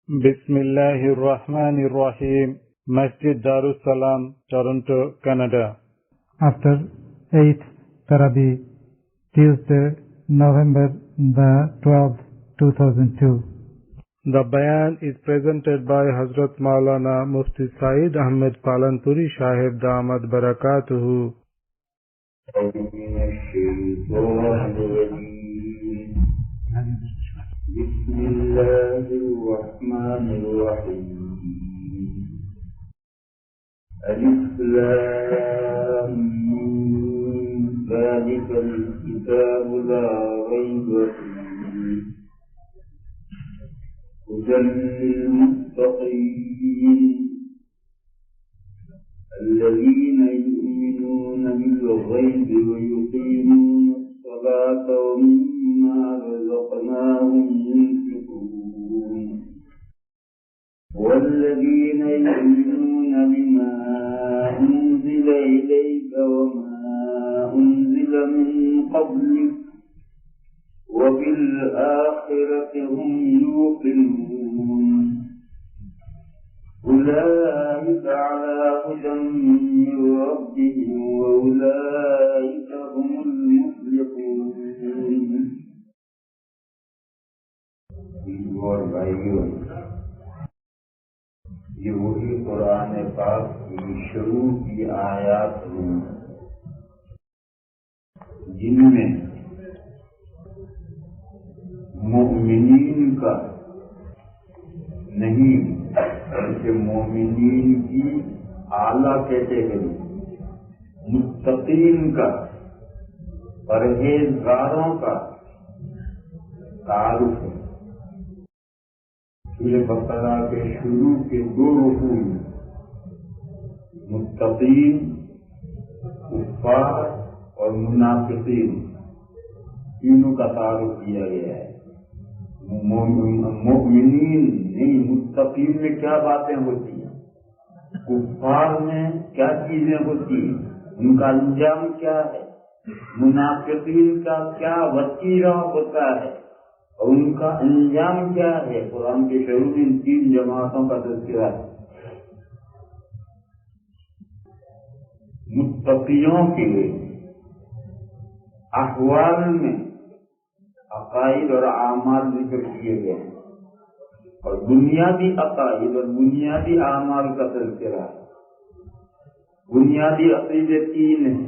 بسم اللہ الرحمن الرحیم. مسجد دارالسلام, Toronto, Canada. After 8th Tarabi, Tuesday, November the 12th, 2002. The bayan is presented by Hazrat Maulana Mufti Saeed Ahmed Palanpuri Sahib Damat Barakatuhu. بسم الله الرحمن الرحيم. ألف لام ميم. ذلك الكتاب لا ريب فيه هدى للمتقين الذين يؤمنون بالغيب ويقيمون الصلاة ومما رزقناهم ينفقون والذين يؤمنون بما أنزل إليك وما أنزل من قبلك وبالآخرة هم يوقنون أولئك على هدى من ربهم وأولئك هم المفلحون. اور بھائیوں، یہ وہی قرآن پاک کی شروع کی آیات ہیں جن میں مومنین کا نہیں بلکہ مومنین کی اعلیٰ کیٹیگری متقین کا پرہیزگاروں کا تعارف ہے. سورہ بقرہ کے شروع کے دو رکوع میں متقین، کفار اور منافقین تینوں کا تعارف کیا گیا ہے. مومنین نہیں، متقین میں کیا باتیں ہوتی ہیں، کفار میں کیا چیزیں ہوتی ہیں، ان کا انجام کیا ہے، منافقین کا کیا وتیرہ ہوتا ہے اور ان کا انجام کیا ہے. قرآن کے شروع میں ان تین جماعتوں کا تذکرہ ہے. متقیوں کے احوال میں عقائد اور اعمال ذکر کیے گئے ہیں اور بنیادی عقائد اور بنیادی اعمال کا تذکرہ ہے. بنیادی عقیدے تین ہیں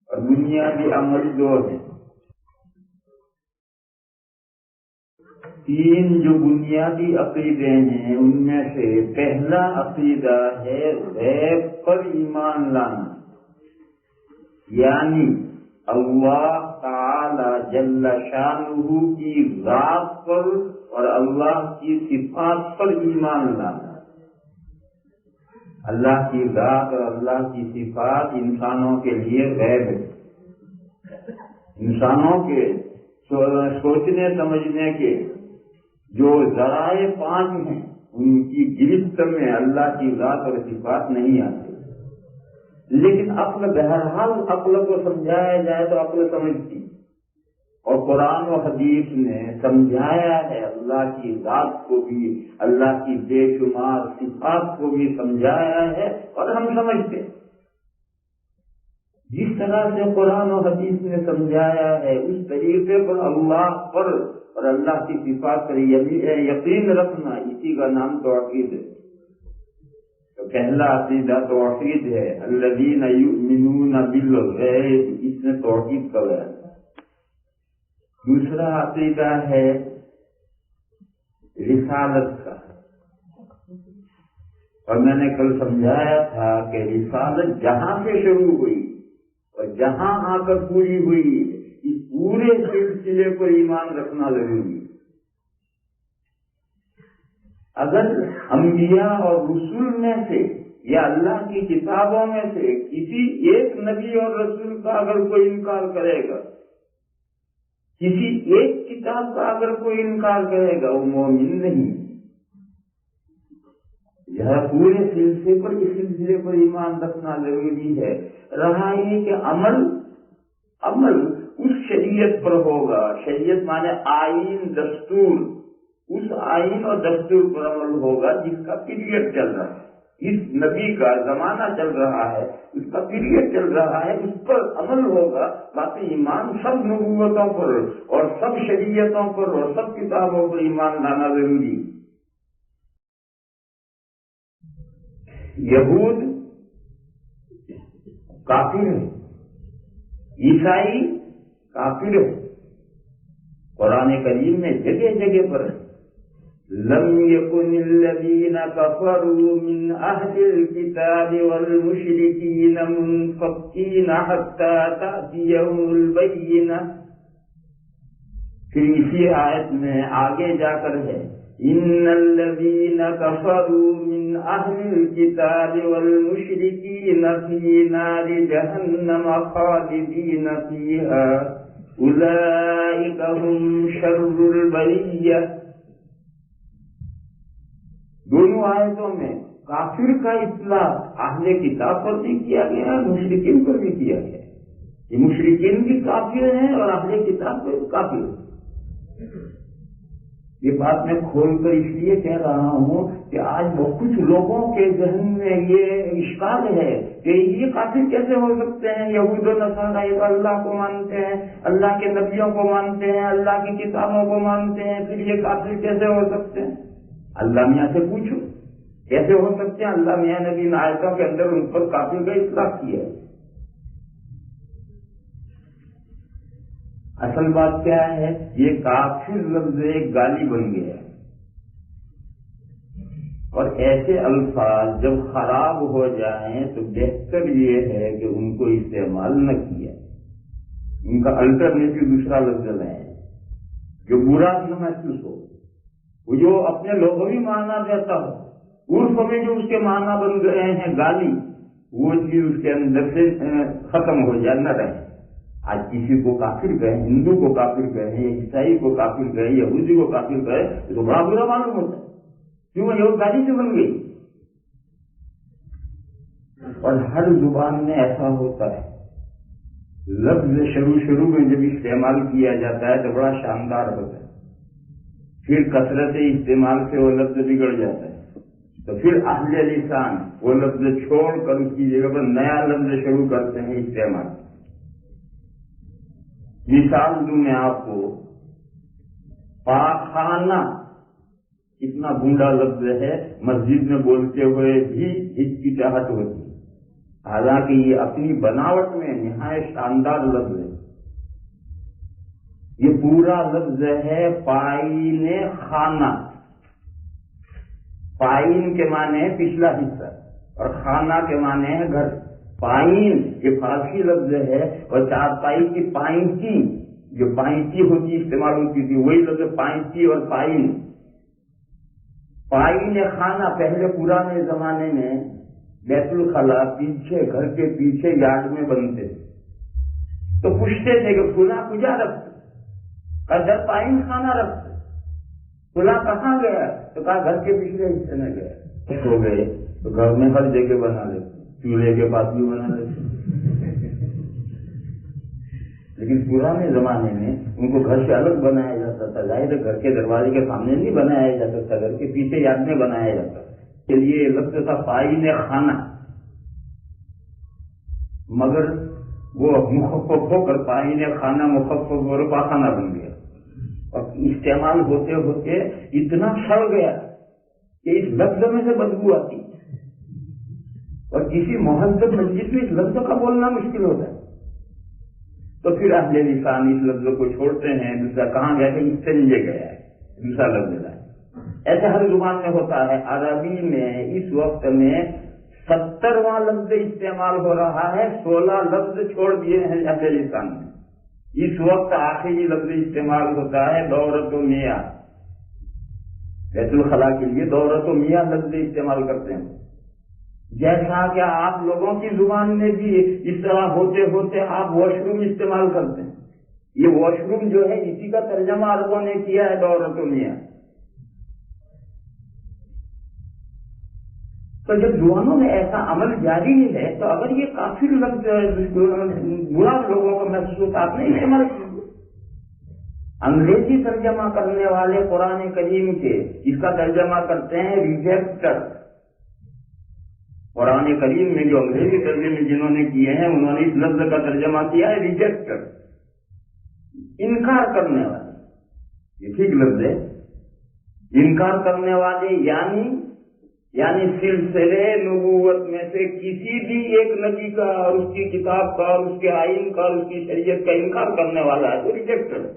اور بنیادی عمل دو ہیں. تین جو بنیادی عقیدے ہیں ان میں سے پہلا عقیدہ ہے غیب پر ایمان لانا، یعنی اللہ تعالی جل شانہ کی ذات پر اور اللہ کی صفات پر ایمان لانا. اللہ کی ذات اور اللہ کی صفات انسانوں کے لیے غیب ہے. انسانوں کے سوچنے سمجھنے کے جو ذرائع پانچ ہیں ان کی گرفت میں اللہ کی ذات اور صفات نہیں آتی. لیکن عقل بہرحال عقل کو سمجھایا جائے تو عقل سمجھتی، اور قرآن و حدیث نے سمجھایا ہے اللہ کی ذات کو بھی، اللہ کی بے شمار صفات کو بھی سمجھایا ہے اور ہم سمجھتے ہیں. جس طرح سے قرآن و حدیث نے سمجھایا ہے اس طریقے پر اللہ پر اور اللہ کی صفات پر یقین رکھنا، اسی کا نام توحید ہے. تو پہلا عقیدہ توحید ہے، الذین یؤمنون بالغیب، اس نے توحید کا بیان. دوسرا عقیدہ ہے رسالت کا، اور میں نے کل سمجھایا تھا کہ رسالت جہاں سے شروع ہوئی اور جہاں آ کر پوری ہوئی اس پورے سلسلے پر ایمان رکھنا ضروری ہے. اگر انبیاء اور رسول میں سے یا اللہ کی کتابوں میں سے کسی ایک نبی اور رسول کا اگر کوئی انکار کرے گا، کسی ایک کتاب کا اگر کوئی انکار کرے گا، وہ مومن نہیں. یہ پورے سلسلے پر ایمان رکھنا ضروری ہے. رہا یہ کہ عمل اس شریعت پر ہوگا. شریعت مانے آئین، دستور، اس آئین اور دستور پر عمل ہوگا جس کا پیریڈ چل رہا ہے. اس نبی کا زمانہ چل رہا ہے, اس کا پیریڈ چل رہا ہے, اس پر عمل ہوگا. باقی ایمان سب نبوتوں پر اور سب شریعتوں پر اور سب کتابوں پر ایمان لانا ضروری. یہود کافر ہے, عیسائی کافر ہے. قرآن کریم میں جگہ جگہ پر لم يكن الذين كفروا من أهل الكتاب والمشركين منفكين حتى تأتيهم البينة. پھر اسی آیت میں آگے جا کر ہے ان الذين كفروا من أهل الكتاب والمشركين في نار جهنم خالدين فيها أولئك هم شر البرية. دونوں آیتوں میں کافر کا اطلاق اہل کتاب پر بھی کیا گیا ہے, مشرکین پر بھی کیا گیا ہے. یہ مشرکین بھی کافر ہیں اور اہل کتاب پر بھی کافر ہیں. یہ بات میں کھول کر اس لیے کہہ رہا ہوں کہ آج بہت کچھ لوگوں کے ذہن میں یہ اشکال ہے کہ یہ کافر کیسے ہو سکتے ہیں. یہود و نصارہ اللہ کو مانتے ہیں, اللہ کے نبیوں کو مانتے ہیں, اللہ کی کتابوں کو مانتے ہیں, پھر یہ کافر کیسے ہو سکتے ہیں. اللہ میاں سے پوچھو کیسے ہو سکتے ہیں. اللہ میاں نے بھی آیتوں کے اندر ان پر کافر کا اطلاق کیا ہے. اصل بات کیا ہے, یہ کافر لفظ ایک گالی بن گیا ہے. اور ایسے الفاظ جب خراب ہو جائیں تو بہتر یہ ہے کہ ان کو استعمال نہ کیا, ان کا الٹرنیٹو دوسرا لفظ لیں جو برا نہ محسوس ہو, وہ جو اپنے لغوی معنی دیتا ہو. عرف میں جو اس کے معنی بن گئے ہیں گالی, وہ چیز اس کے اندر سے ختم ہو جائے, نہ رہے. آج کسی کو کافر کہیں, ہندو کو کافر کہیں, عیسائی کو کافر کہیں, یہودی کو کافر کہیں, تو بڑا برا معلوم ہوتا ہے. کیوں یہ گالی سے بن گئی. اور ہر زبان میں ایسا ہوتا ہے, لفظ شروع میں جب استعمال کیا جاتا ہے تو بڑا شاندار ہوتا ہے, پھر کثرت استعمال سے وہ لفظ بگڑ جاتا ہے. تو پھر اہل لسان وہ لفظ چھوڑ کر اس کی جگہ پر نیا لفظ شروع کرتے ہیں استعمال. مثال دوں میں آپ کو, پاخانہ اتنا گنڈا لفظ ہے, مسجد میں بولتے ہوئے بھی ہچکچاہٹ ہوتی ہے, حالانکہ یہ اپنی بناوٹ میں نہایت شاندار لفظ ہے. یہ پورا لفظ ہے پائین خانہ. پائین کے معنی ہے پچھلا حصہ اور خانہ کے معنی ہے گھر. پائین یہ فارسی لفظ ہے, اور چارپائی کی پائنتی جو پائنتی ہوتی استعمال ہوتی تھی وہی لفظ پائنتی اور پائین. پائین خانہ پہلے پرانے زمانے میں بیت الخلا پیچھے گھر کے پیچھے یارڈ میں بنتے تھے, تو پوچھتے تھے کہ فلاں کجا رکھتے, در پائن خانہ رکھتے, فلاں کہاں گیا, تو کہا گھر کے پچھلے حصے میں گیا. ہو گئے تو گھر میں ہر جگہ بنا لیتے, چولہے کے پاس بھی بنا لیتے. لیکن پرانے زمانے میں ان کو گھر سے الگ بنایا جاتا تھا. ظاہر ہے گھر کے دروازے کے سامنے نہیں بنایا جاتا تھا, گھر کے پیچھے یاد میں بنایا جاتا تھا. کے لیے لفظ تھا پائین خانہ, مگر وہ مخفف ہو کر پائین خانہ مخفف اور پاخانہ بن گیا. اور استعمال ہوتے ہوتے اتنا سڑ گیا کہ اس لفظ میں سے بدبو آتی, اور کسی مہذب مسجد میں اس لفظ کا بولنا مشکل ہوتا ہے. تو پھر اہل لسان اس لفظ کو چھوڑتے ہیں, دوسرا کہاں گیا کہ اس سے نیچے گیا ہے, دوسرا لفظ لائے. ایسے ہر زبان میں ہوتا ہے. عربی میں اس وقت میں 70واں لفظ استعمال ہو رہا ہے, 16 لفظ چھوڑ دیے ہیں اہل لسان نے. اس وقت آخری لفظ استعمال ہوتا ہے دورت و میاں. بیت الخلا کے لیے دورت و میاں لفظ استعمال کرتے ہیں. جیسا کہ آپ لوگوں کی زبان میں بھی اس طرح ہوتے ہوتے آپ واش روم استعمال کرتے ہیں. یہ واش روم جو ہے اسی کا ترجمہ عربوں نے کیا ہے دورت و میاں. تو جب زبانوں میں ایسا عمل جاری ہے تو اگر یہ کافر لفظ برا لوگوں کو محسوس آپ نے استعمال کیا, انگریزی ترجمہ کرنے والے قرآن کریم کے اس کا ترجمہ کرتے ہیں ریجیکٹر. قرآن کریم میں جو انگریزی ترجمے جنہوں نے کیے ہیں انہوں نے اس لفظ کا ترجمہ کیا ہے ریجیکٹر، انکار کرنے والے. یہ ٹھیک لفظ ہے، انکار کرنے والے، یعنی سلسلے نبوت میں سے کسی بھی ایک نبی کا اور اس کی کتاب کا اور اس کے آئین کا اور اس کی شریعت کا انکار کرنے والا ہے تو ریجیکٹر ہے.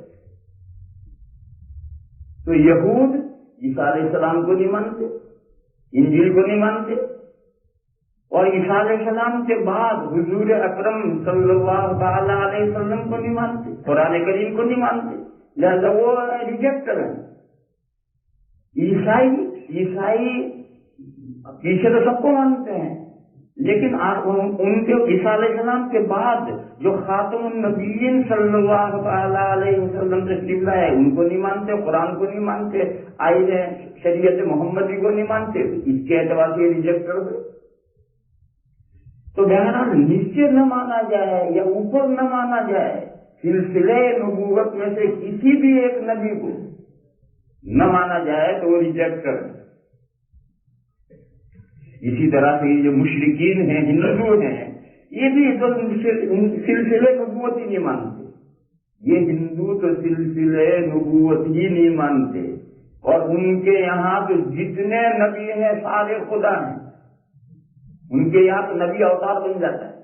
تو یہود عیسیٰ علیہ السلام کو نہیں مانتے، انجیل کو نہیں مانتے، اور عیسیٰ علیہ السلام کے بعد حضور اکرم صلی اللہ تعالی علیہ وسلم کو نہیں مانتے، قرآن کریم کو نہیں مانتے، لہذا وہ ریجیکٹر ہیں. عیسائی پیچھے تو سب کو مانتے ہیں، لیکن ان کے عیسیٰ علیہ السلام کے بعد جو خاتم النبیین صلی اللہ تعالی علیہ وسلم تشریف لائے ان کو نہیں مانتے، قرآن کو نہیں مانتے، آئین شریعت محمدی کو نہیں مانتے. اس کے اعتبار سے ریجیکٹر ہوئے. تو بہرحال نیچے نہ مانا جائے یا اوپر نہ مانا جائے، سلسلے نبوت میں سے کسی بھی ایک نبی کو نہ مانا جائے تو وہ ریجیکٹر ہے. اسی طرح سے یہ جو مشرکین ہیں، ہندو ہیں، یہ بھی تو سلسلے نبوت ہی نہیں مانتے. یہ ہندو تو سلسلے نبوت ہی نہیں مانتے، اور ان کے یہاں تو جتنے نبی ہیں سارے خدا ہیں. ان کے یہاں تو نبی اوتار بن جاتا ہے،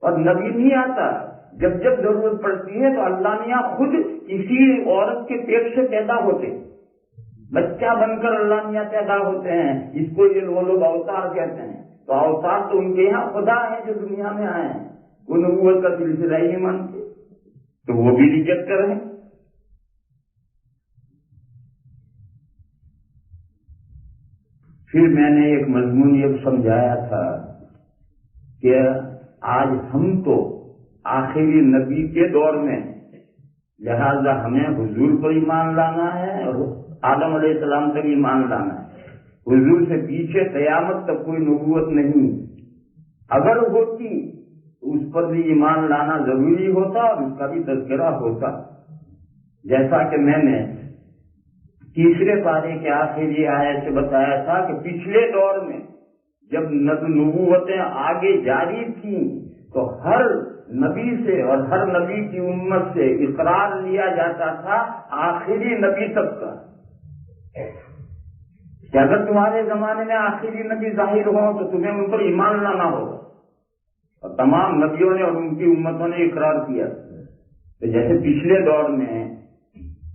اور نبی نہیں آتا. جب ضرورت پڑتی ہے تو اللہ میاں خود کسی عورت کے پیٹ سے پیدا ہوتے، بچہ بن کر اللہ میاں پیدا ہوتے ہیں. اس کو یہ وہ لوگ اوتار کہتے ہیں. تو اوتار تو ان کے یہاں خدا ہے جو دنیا میں آئے ہیں، وہ نبوت کا سلسلہ ہی نہیں مانتے، تو وہ بھی ریجیکٹر ہیں. پھر میں نے ایک مضمون یہ سمجھایا تھا کہ آج ہم تو آخری نبی کے دور میں، لہذا ہمیں حضور پر ایمان لانا ہے اور آدم علیہ السلام تک ایمان لانا ہے. حضور سے پیچھے قیامت تک کوئی نبوت نہیں. اگر ہوتی تو اس پر بھی ایمان لانا ضروری ہوتا اور اس کا بھی تذکرہ ہوتا. جیسا کہ میں نے تیسرے پارے کے آخری آیت سے بتایا تھا کہ پچھلے دور میں جب نبوتیں آگے جاری تھیں تو ہر نبی سے اور ہر نبی کی امت سے اقرار لیا جاتا تھا آخری نبی تک کا، کہ اگر تمہارے زمانے میں آخری نبی ظاہر ہو تو تمہیں ان پر ایمان لانا ہوگا. اور تمام نبیوں نے اور ان کی امتوں نے اقرار کیا. تو جیسے پچھلے دور میں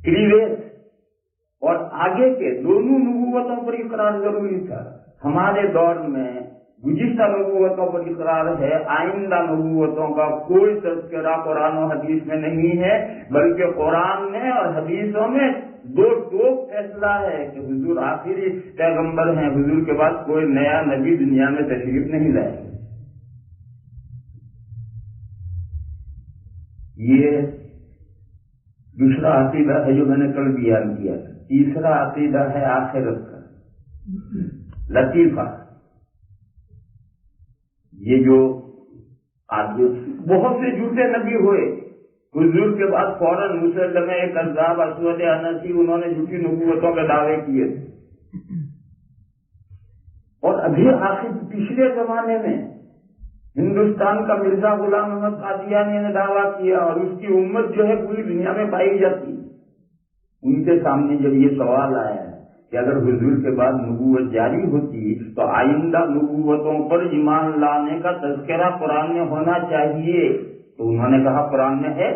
پریویس اور آگے کے دونوں نبوتوں پر اقرار ضروری تھا، ہمارے دور میں گزشتہ نبوتوں پر اقرار ہے. آئندہ نبوتوں کا کوئی تذکرہ قرآن و حدیث میں نہیں ہے، بلکہ قرآن میں اور حدیثوں میں دو ٹوک فیصلہ ہے کہ حضور آخری پیغمبر ہیں، حضور کے بعد کوئی نیا نبی دنیا میں تشریف نہیں لائے. یہ دوسرا عقیدہ ہے جو میں نے کل بیان کیا تھا. تیسرا عقیدہ ہے آخرت کا لطیفہ. یہ جو بہت سے جھوٹے نبی ہوئے حضور کے بعد فوراً مسلمہ کذاب اسود انسی انہوں نے جھوٹی نبوتوں کے دعوے کیے تھے. اور ابھی آخر پچھلے زمانے میں ہندوستان کا مرزا غلام احمد قادیانی نے دعویٰ کیا اور اس کی امت جو ہے پوری دنیا میں پائی جاتی. ان کے سامنے جب یہ سوال آیا کہ اگر حضور کے بعد نبوت جاری ہوتی تو آئندہ نبوتوں پر ایمان لانے کا تذکرہ قرآن میں ہونا چاہیے، تو انہوں نے کہا قرآن میں ہے.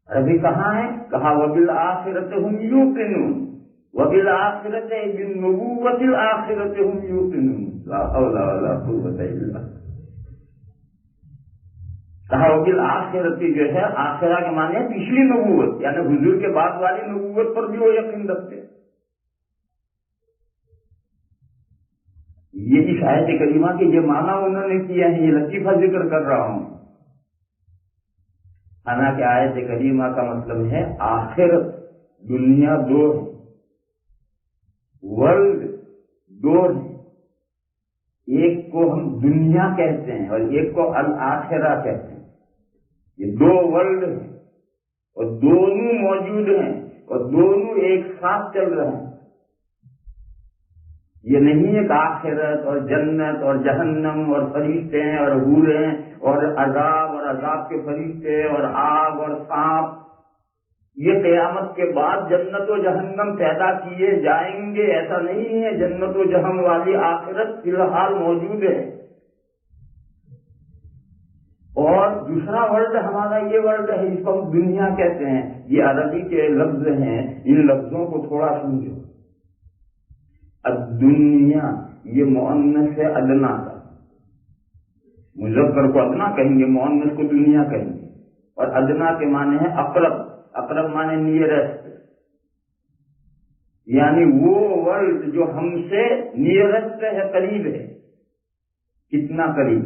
ابھی کہاں ہے؟ کہا وَبِالْآخِرَةِ هُمْ يُوقِنُونَ وَبِالْآخِرَةِ بِالنُّبُوَّةِ الْآخِرَةِ هُمْ يُوقِنُونَ لا حول ولا قوة الا. کہا وَبِالْآخِرَةِ جو ہے آخرہ کے معنی ہے پچھلی نبوت، یعنی حضور کے بعد والی نبوت پر بھی وہ یقین رکھتے. یہ اس آیت کریمہ کے یہ معنی انہوں نے کیا ہے، یہ لطیفہ ذکر کر رہا ہوں. حالانکہ آیت کریمہ کا مطلب ہے آخرت، دنیا دو ہے، ورلڈ دو ہے. ایک کو ہم دنیا کہتے ہیں اور ایک کو الآخرہ کہتے ہیں. یہ دو ورلڈ ہیں. اور دونوں موجود ہیں اور دونوں ایک ساتھ چل رہے ہیں. یہ نہیں ہے کہ آخرت اور جنت اور جہنم اور فرشتے اور حوریں اور عذاب کے فرشتے اور آگ اور سانپ. یہ قیامت کے بعد جنت و جہنم پیدا کیے جائیں گے، ایسا نہیں ہے. جنت و جہنم والی آخرت فی الحال موجود ہے. اور دوسرا ورلڈ ہمارا یہ ورلڈ ہے، اس کو ہم دنیا کہتے ہیں. یہ عربی کے لفظ ہیں، ان لفظوں کو تھوڑا سمجھو. الدنیا یہ مؤنث ہے ادنا کا، مذکر کو ادنا کہیں گے، مؤنث کو دنیا کہیں گے. اور ادنا کے معنی ہے اقرب، اقرب معنی نیئرسٹ، یعنی وہ ورلڈ جو ہم سے نیئرسٹ ہے، قریب ہے. کتنا قریب؟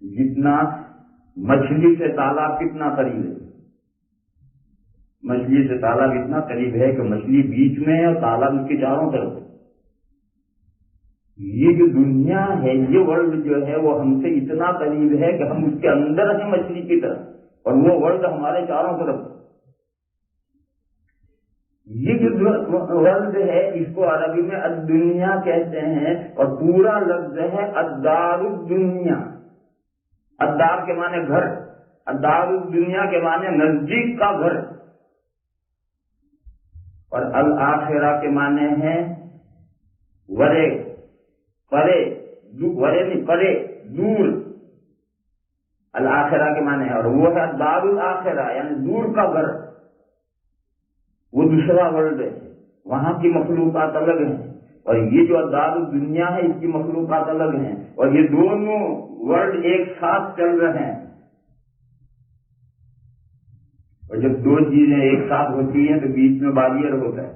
جتنا مچھلی سے تالاب کتنا قریب ہے. مچھلی سے تالاب اتنا قریب ہے کہ مچھلی بیچ میں ہے اور تالاب اس کے چاروں طرف ہے. یہ جو دنیا ہے، یہ ورلڈ جو ہے وہ ہم سے اتنا قریب ہے کہ ہم اس کے اندر ہیں مچھلی کی طرح، اور وہ ورلڈ ہمارے چاروں طرف. یہ جو ورلڈ ہے اس کو عربی میں الدنیا کہتے ہیں. اور پورا لفظ ہے الدار الدنیا. الدار کے معنی گھر، الدار الدنیا کے معنی نزدیک کا گھر. اور الآخرہ کے معنی ہے ورے، پرے، ورے نہیں پرے، دور. الآخرہ کے معنی ہے، اور وہ ہے دار الآخرہ یعنی دور کا گھر. وہ دوسرا ورلڈ ہے، وہاں کی مخلوقات الگ ہیں. اور یہ جو دار الدنیا ہے اس کی مخلوقات الگ ہیں. اور یہ دونوں ورلڈ ایک ساتھ چل رہے ہیں. اور جب دو چیزیں ایک ساتھ ہوتی ہیں تو بیچ میں بیریئر ہوتا ہے.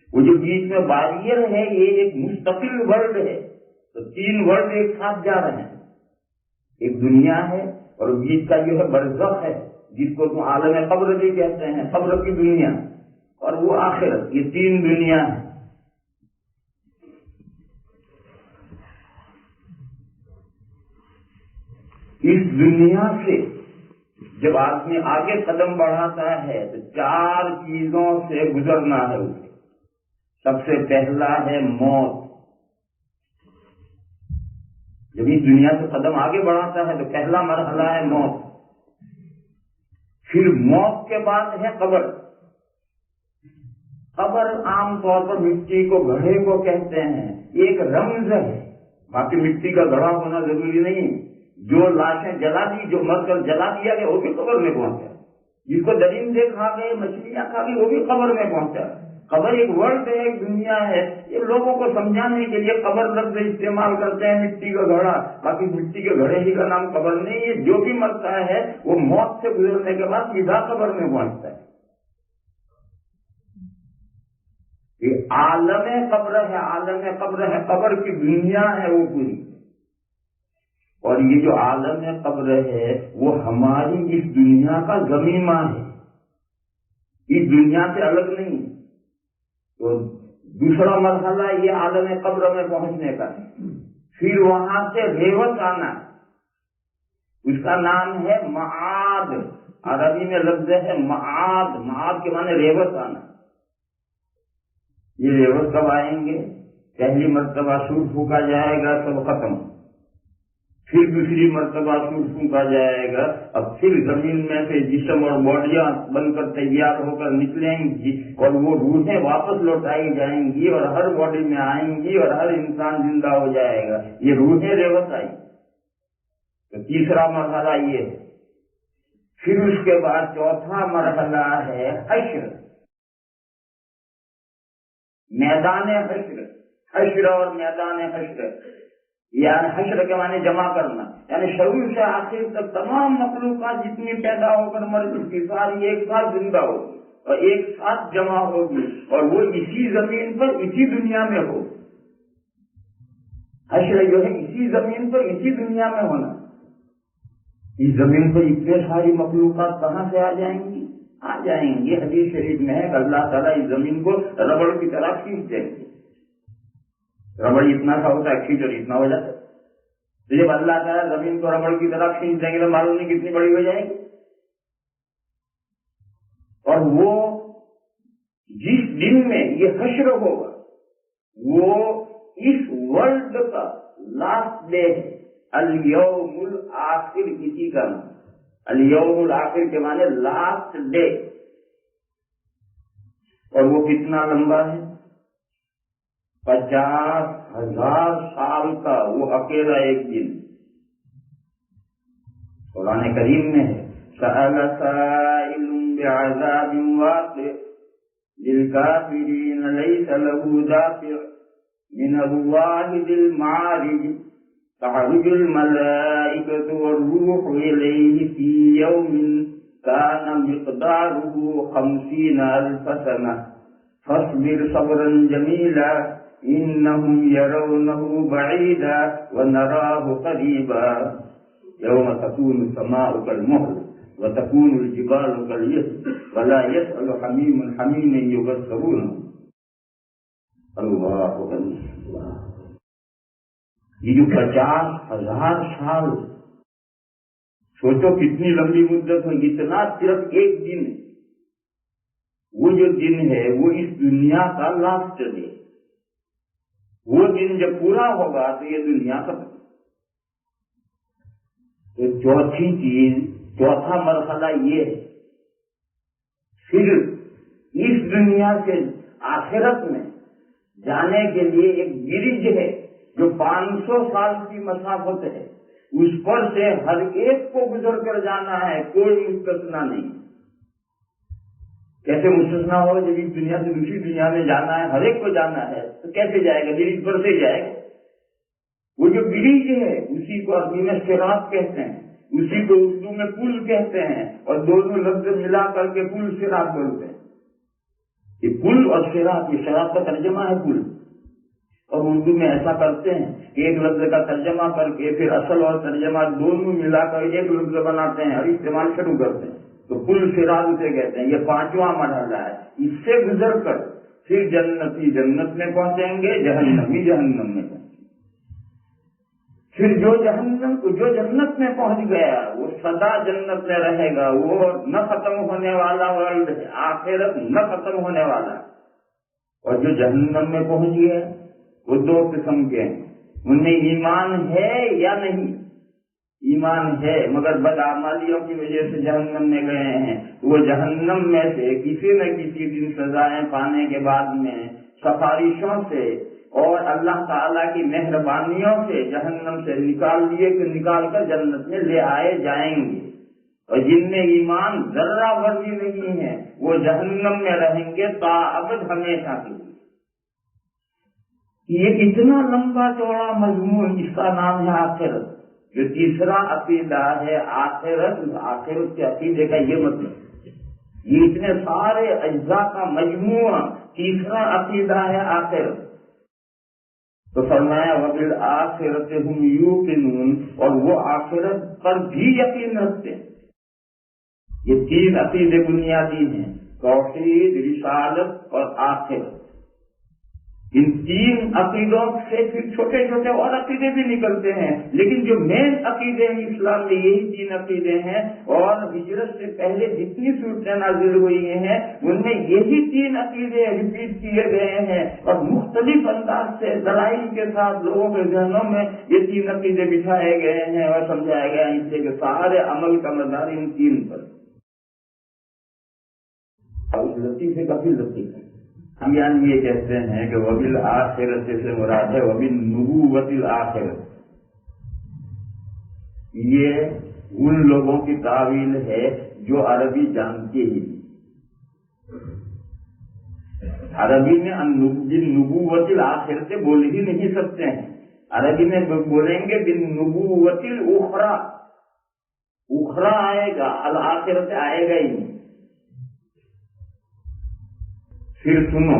وہ جو بیچ میں بیریئر ہے یہ ایک مستقل ورلڈ ہے. تو تین ورلڈ ایک ساتھ جا رہے ہیں. ایک دنیا ہے اور بیچ کا جو ہے برزخ ہے، جس کو تم عالم قبر بھی کہتے ہیں، قبر کی دنیا، اور وہ آخرت. یہ تین دنیا ہے. اس دنیا سے جب آدمی آگے قدم بڑھاتا ہے تو چار چیزوں سے گزرنا ہے اسے. سب سے پہلا ہے موت. جب اس دنیا سے قدم آگے بڑھاتا ہے تو پہلا مرحلہ ہے موت. پھر موت کے بعد ہے قبر. قبر عام طور پر مٹی کو گڑھے کو کہتے ہیں، ایک رمز ہے. باقی مٹی کا گڑھا ہونا ضروری نہیں. جو لاشیں جلا دی، جو مر کر جلا دیا گیا وہ بھی قبر میں پہنچا. جس کو درندے کھا گئے، مچھلیاں کھا گئی، وہ بھی قبر میں پہنچا. قبر ایک ورلڈ ہے، ایک دنیا ہے. یہ لوگوں کو سمجھانے کے لیے قبر لفظ استعمال کرتے ہیں، مٹی کا گھڑا. باقی مٹی کے گھڑے ہی کا نام قبر نہیں ہے. جو بھی مرتا ہے وہ موت سے گزرنے کے بعد سیدھا قبر میں پہنچتا ہے. یہ عالم قبر ہے، عالم قبر ہے، قبر کی دنیا ہے وہ پوری. اور یہ جو عالم قبر ہے وہ ہماری اس دنیا کا ضمیمہ ہے، اس دنیا سے الگ نہیں. تو دوسرا مرحلہ یہ عالم قبر میں پہنچنے کا ہے. پھر وہاں سے ریوت آنا، اس کا نام ہے معاد. عربی میں لفظ ہے معاد. معاد کے معنی ریوت آنا. یہ ریوت کب آئیں گے؟ پہلی مرتبہ سور پھونکا جائے گا، سب ختم. پھر دوسری مرتبہ سور پھونکا جائے گا. اب پھر زمین میں سے جسم اور باڈیاں بن کر تیار ہو کر نکلیں گی اور وہ روحیں واپس لوٹائی جائیں گی اور ہر باڈی میں آئیں گی اور ہر انسان زندہ ہو جائے گا. یہ روحیں ریوت آئی. تو تیسرا مرحلہ یہ ہے. پھر اس کے بعد چوتھا مرحلہ ہے حشر، میدان حشر. حشر اور میدان حشر یعنی حشر کے معنی جمع کرنا، یعنی شروع سے آخر تک تمام مخلوقات جتنی پیدا ہو کر مر چکی ساری ایک ساتھ زندہ ہوگی اور ایک ساتھ جمع ہوگی اور وہ اسی زمین پر اسی دنیا میں ہو. حشر جو ہے اسی زمین پر اسی دنیا میں ہونا. اس زمین پر اتنے ساری مخلوقات کہاں سے آ جائیں گی؟ آ جائیں گی. حدیث شریف میں ہے کہ اللہ تعالیٰ اس زمین کو ربڑ کی طرح کھینچ دیں گے. ربڑ اتنا سا ہوتا ہے، کھینچ اور اتنا ہو جاتا ہے. تو جب اللہ تعالیٰ زمین کو ربڑ کی طرح کھینچ دیں گے تو معلوم نہیں کتنی بڑی ہو جائے گی. اور وہ جس دن میں یہ حشر ہوگا وہ اس ورلڈ کا لاسٹ ڈے ہے. الیوم الآخر کسی کا نام. الیوم الآخر کے معنی لاسٹ ڈے. اور وہ کتنا لمبا ہے؟ 50,000 سال کا وہ اکیلا ایک دن. قرآن کریم میں ہے سأل سائل بعذاب واقع للكافرين ليس له دافع من الله ذي المعارج تعرج الملائكة والروح إليه في يوم كان مقداره 50,000 سنة فاصبر صبرا جميلا إنهم يرونه بعيدا ونراه قريبا يوم تكون السماء كالمهل وتكون الجبال كالعهن ولا يسأل حميم حميما يبصرون. اللہ اکبر. یہ جو 50,000 سال، سوچو کتنی لمبی مدت ہے. اتنا صرف ایک دن. وہ جو دن ہے وہ اس دنیا کا لاسٹ ڈے. وہ دن جب پورا ہوگا تو یہ دنیا ختم. تو چوتھی چیز، چوتھا مرحلہ یہ ہے پھر اس دنیا سے آخرت میں جانے کے لیے ایک برج ہے جو 500 سال کی مسافت ہے. اس پر سے ہر ایک کو گزر کر جانا ہے، کوئی مستثنا نہیں. کیسے مستثنا ہو؟ جب اس دنیا سے دوسری دنیا میں جانا ہے، ہر ایک کو جانا ہے تو کیسے جائے گا؟ برج پر سے جائے گا. وہ جو برج ہے اسی کو عربی میں صراط کہتے ہیں، اسی کو اردو میں پل کہتے ہیں، اور دونوں لفظ ملا کر کے پل صراط بولتے ہیں. یہ پل اور صراط، یہ صراط کا ترجمہ ہے پل. اور اردو میں ایسا کرتے ہیں کہ ایک لفظ کا ترجمہ کر کے پھر اصل اور ترجمہ دونوں ملا کر ایک لفظ بناتے ہیں اور استعمال شروع کرتے ہیں. تو پل صراط اسے کہتے ہیں. یہ 5واں مرحلہ ہے. اس سے گزر کر پھر جنتی جنت میں پہنچیں گے، جہنمی جہنم میں. پھر جو جنت میں پہنچ گیا وہ سدا جنت میں رہے گا. وہ نہ ختم ہونے والا ورلڈ ہے، آخرت نہ ختم ہونے والا. اور جو جہنم میں پہنچ گیا وہ 2 قسم کے ہیں. ان میں ایمان ہے یا نہیں؟ ایمان ہے مگر بدعمالیوں کی وجہ سے جہنم میں گئے ہیں. وہ جہنم میں سے کسی نہ کسی دن سزائیں پانے کے بعد میں سفارشوں سے اور اللہ تعالیٰ کی مہربانیوں سے جہنم سے نکال کر جنت میں لے آئے جائیں گے. اور جن میں ایمان ذرہ بھر بھی نہیں ہے وہ جہنم میں رہیں گے تا ابد ہمیشہ کے لیے. یہ اتنا لمبا چوڑا مضمون، اس کا نام ہے آخرت. جو تیسرا عقیدہ ہے آخرت، آخرت کے عقیدے کا یہ مطلب، یہ اتنے سارے اجزاء کا مجموعہ تیسرا عقیدہ ہے آخرت. تو فرمایا وبالآخرۃ ہم یوقنون، اور وہ آخرت پر بھی یقین رکھتے ہیں. یہ 3 عقیدے بنیادی ہیں، توحید، رسالت اور آخرت. ان 3 عقیدوں سے پھر چھوٹے چھوٹے اور عقیدے بھی نکلتے ہیں، لیکن جو مین عقیدے ہیں اسلام میں یہی 3 عقیدے ہیں. اور ہجرت سے پہلے جتنی صورتیں نازل ہوئی ہیں ان میں یہی 3 عقیدے ریپیٹ کیے گئے ہیں، اور مختلف انداز سے دلائل کے ساتھ لوگوں کے ذہنوں میں یہ 3 عقیدے بٹھائے گئے ہیں اور سمجھایا گیا ان سے کہ سارے عمل کا مدار ان 3 پر. اور لطیفے کافی لطیف ہے. ہم یعنی یہ کہتے ہیں کہ وبالآخرۃ سے مراد ہے وبالنبوۃ الآخرۃ. یہ ان لوگوں کی تعویل ہے جو عربی جانتے ہی. عربی میں بالنبوۃ الآخرۃ بول ہی نہیں سکتے ہیں. عربی میں بولیں گے بالنبوۃ الاخری. اخری آئے گا، الآخرۃ آئے گا ہی نہیں. پھر سنو،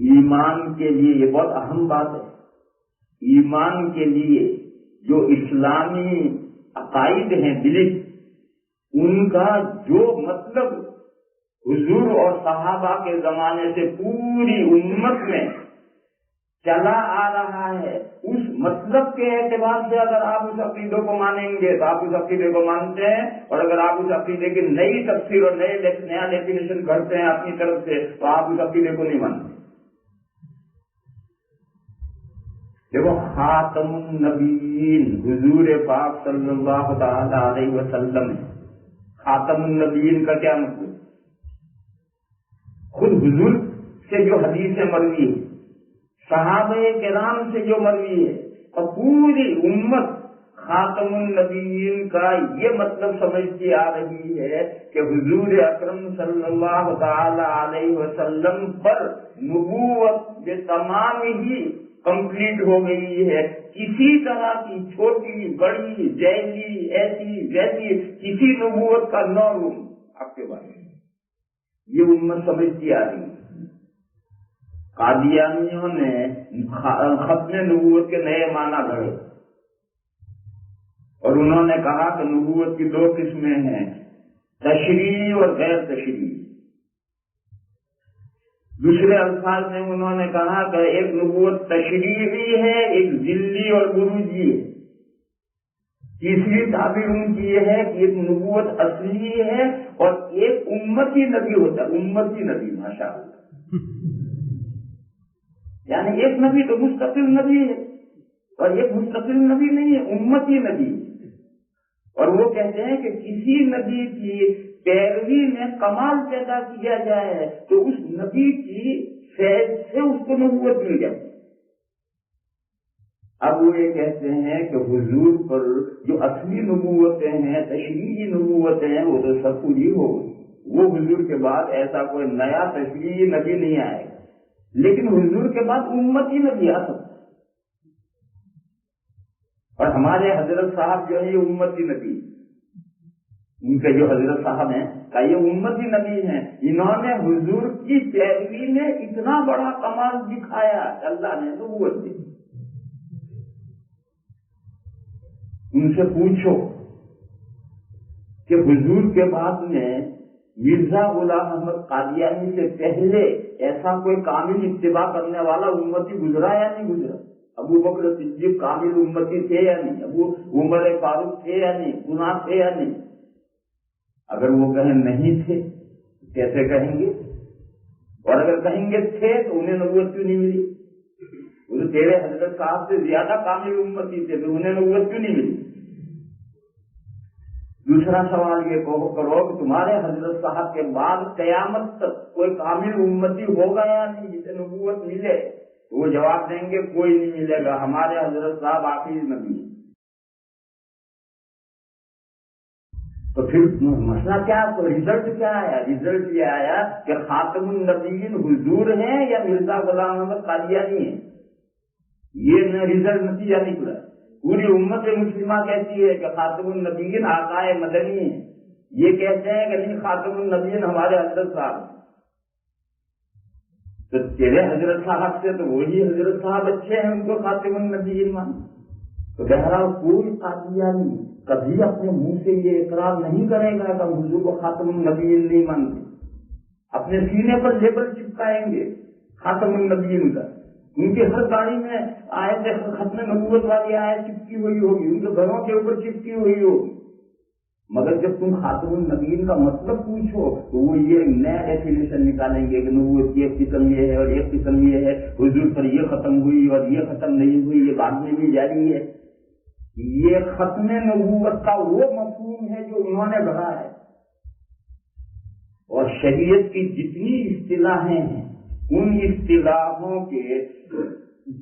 ایمان کے لیے یہ بہت اہم بات ہے. ایمان کے لیے جو اسلامی عقائد ہیں، بلیف، ان کا جو مطلب حضور اور صحابہ کے زمانے سے پوری امت میں چلا آ رہا ہے، اس مطلب کے اعتبار سے اگر آپ اس عقیدے کو مانیں گے تو آپ اس عقیدے کو مانتے ہیں، اور اگر آپ اس عقیدے کی نئی تفسیر اور نیا ڈیفینیشن کرتے ہیں اپنی طرف سے تو آپ اس عقیدے کو نہیں مانتے۔ دیکھو خاتم النبیین حضور پاک صلی اللہ تعالی علیہ وسلم، خاتم النبیین کا کیا مطلب؟ خود حضور سے جو حدیث مروی ہے، صحابہ کرام سے جو مروی ہے، اور پوری امت خاتم النبیین کا یہ مطلب سمجھتی آ رہی ہے کہ حضور اکرم صلی اللہ تعالی علیہ وسلم پر نبوت بے تمام ہی کمپلیٹ ہو گئی ہے، کسی طرح کی چھوٹی بڑی جیلی ایسی ویسی کسی نبوت کا نو روم آپ کے بارے میں یہ امت سمجھتی آ رہی ہے۔ قادیانیوں نے ختم نبوت کے نئے معنی گھڑے اور انہوں نے کہا کہ نبوت کی دو قسمیں ہیں، تشریعی اور غیر تشریعی۔ دوسرے الفاظ میں انہوں نے کہا کہ ایک نبوت تشریعی ہے، ایک ذلی اور بروجی ہے۔ تیسری تعبیر ان کی یہ ہے کہ ایک نبوت اصلی ہے اور ایک امتی نبی ہوتا ہے، امتی نبی، ماشاءاللہ۔ یعنی ایک نبی تو مستقل نبی ہے اور ایک مستقل نبی نہیں ہے، امتی نبی۔ اور وہ کہتے ہیں کہ کسی نبی کی پیروی میں کمال پیدا کیا جائے تو اس نبی کی فیض سے اس کو نبوت مل جاتی۔ اب وہ یہ کہتے ہیں کہ حضور پر جو اصلی نبوتیں ہیں، تشریعی نبوتیں ہیں، وہ تو سب پوری ہو گئی، وہ حضور کے بعد ایسا کوئی نیا تشریعی نبی نہیں آئے گا، لیکن حضور کے بعد امتی نبی آ سکتا ہے۔ اور ہمارے حضرت صاحب جو ہے یہ امتی نبی، ان کے جو حضرت صاحب ہیں کہ یہ امتی نبی ہیں، انہوں نے حضور کی پیروی میں اتنا بڑا کمال دکھایا، اللہ نے نبوت دی۔ ان سے پوچھو کہ حضور کے بعد میں مرزا غلام احمد قادیانی سے پہلے ایسا کوئی کامل اتباع کرنے والا امتی گزرا یا نہیں گزرا؟ ابو بکر صدیق کامل امتی تھے یا نہیں؟ ابو عمر فاروق تھے یا نہیں؟ گناہ تھے یا نہیں؟ اگر وہ کہیں نہیں تھے کیسے کہیں گے؟ اور اگر کہیں گے تھے تو انہیں نبوت کیوں نہیں ملی؟ وہ تو تیرے حضرت صاحب سے زیادہ کامل امتی تھے تو انہیں نبوت کیوں نہیں ملی؟ دوسرا سوال یہ کرو کہ تمہارے حضرت صاحب کے بعد قیامت تک کوئی کامل امتی ہوگا یا نہیں جسے نبوت ملے؟ تو وہ جواب دیں گے کوئی نہیں ملے گا، ہمارے حضرت صاحب آخری نبی ہیں۔ تو پھر مسئلہ کیا، تو رزلٹ کیا آیا؟ رزلٹ یہ آیا کہ خاتم النبیین حضور ہیں یا مرزا غلام احمد قادیانی ہیں، یہ رزلٹ نتیجہ نکلا۔ پوری امت مسلمہ کہتی ہے کہ خاتم النبیین آقائے مدنی ہیں، یہ کہتے ہیں کہ نہیں خاتم النبیین ہمارے حضرت صاحب ہیں۔ تو تیرے حضرت صاحب سے تو وہی حضرت صاحب اچھے ہیں، ان کو خاتم النبیین مان۔ تو بہرحال کوئی قادیانی کبھی اپنے منہ سے یہ اقرار نہیں کرے گا کہ حضور کو خاتم النبیین نہیں مانتے، اپنے سینے پر لیبل چپکائیں گے خاتم النبیین کا، ان کی ہر گاڑی میں آیت ختم نبوت والی آیت چپکی ہوئی ہوگی، ان کے گھروں کے اوپر چپکی ہوئی ہوگی، مگر جب تم خاتم النبیین کا مطلب پوچھو تو وہ یہ نیا ڈیفینیشن نکالیں گے کہ نبوت کی ایک قسم یہ ہے اور ایک قسم یہ ہے، حضور پر یہ ختم ہوئی اور یہ ختم نہیں ہوئی، یہ بعد میں بھی جاری ہے۔ یہ ختم نبوت کا وہ مفہوم ہے جو انہوں نے گڑھا ہے، اور شریعت کی جتنی اصطلاحیں ہیں ان اصطلاحوں کے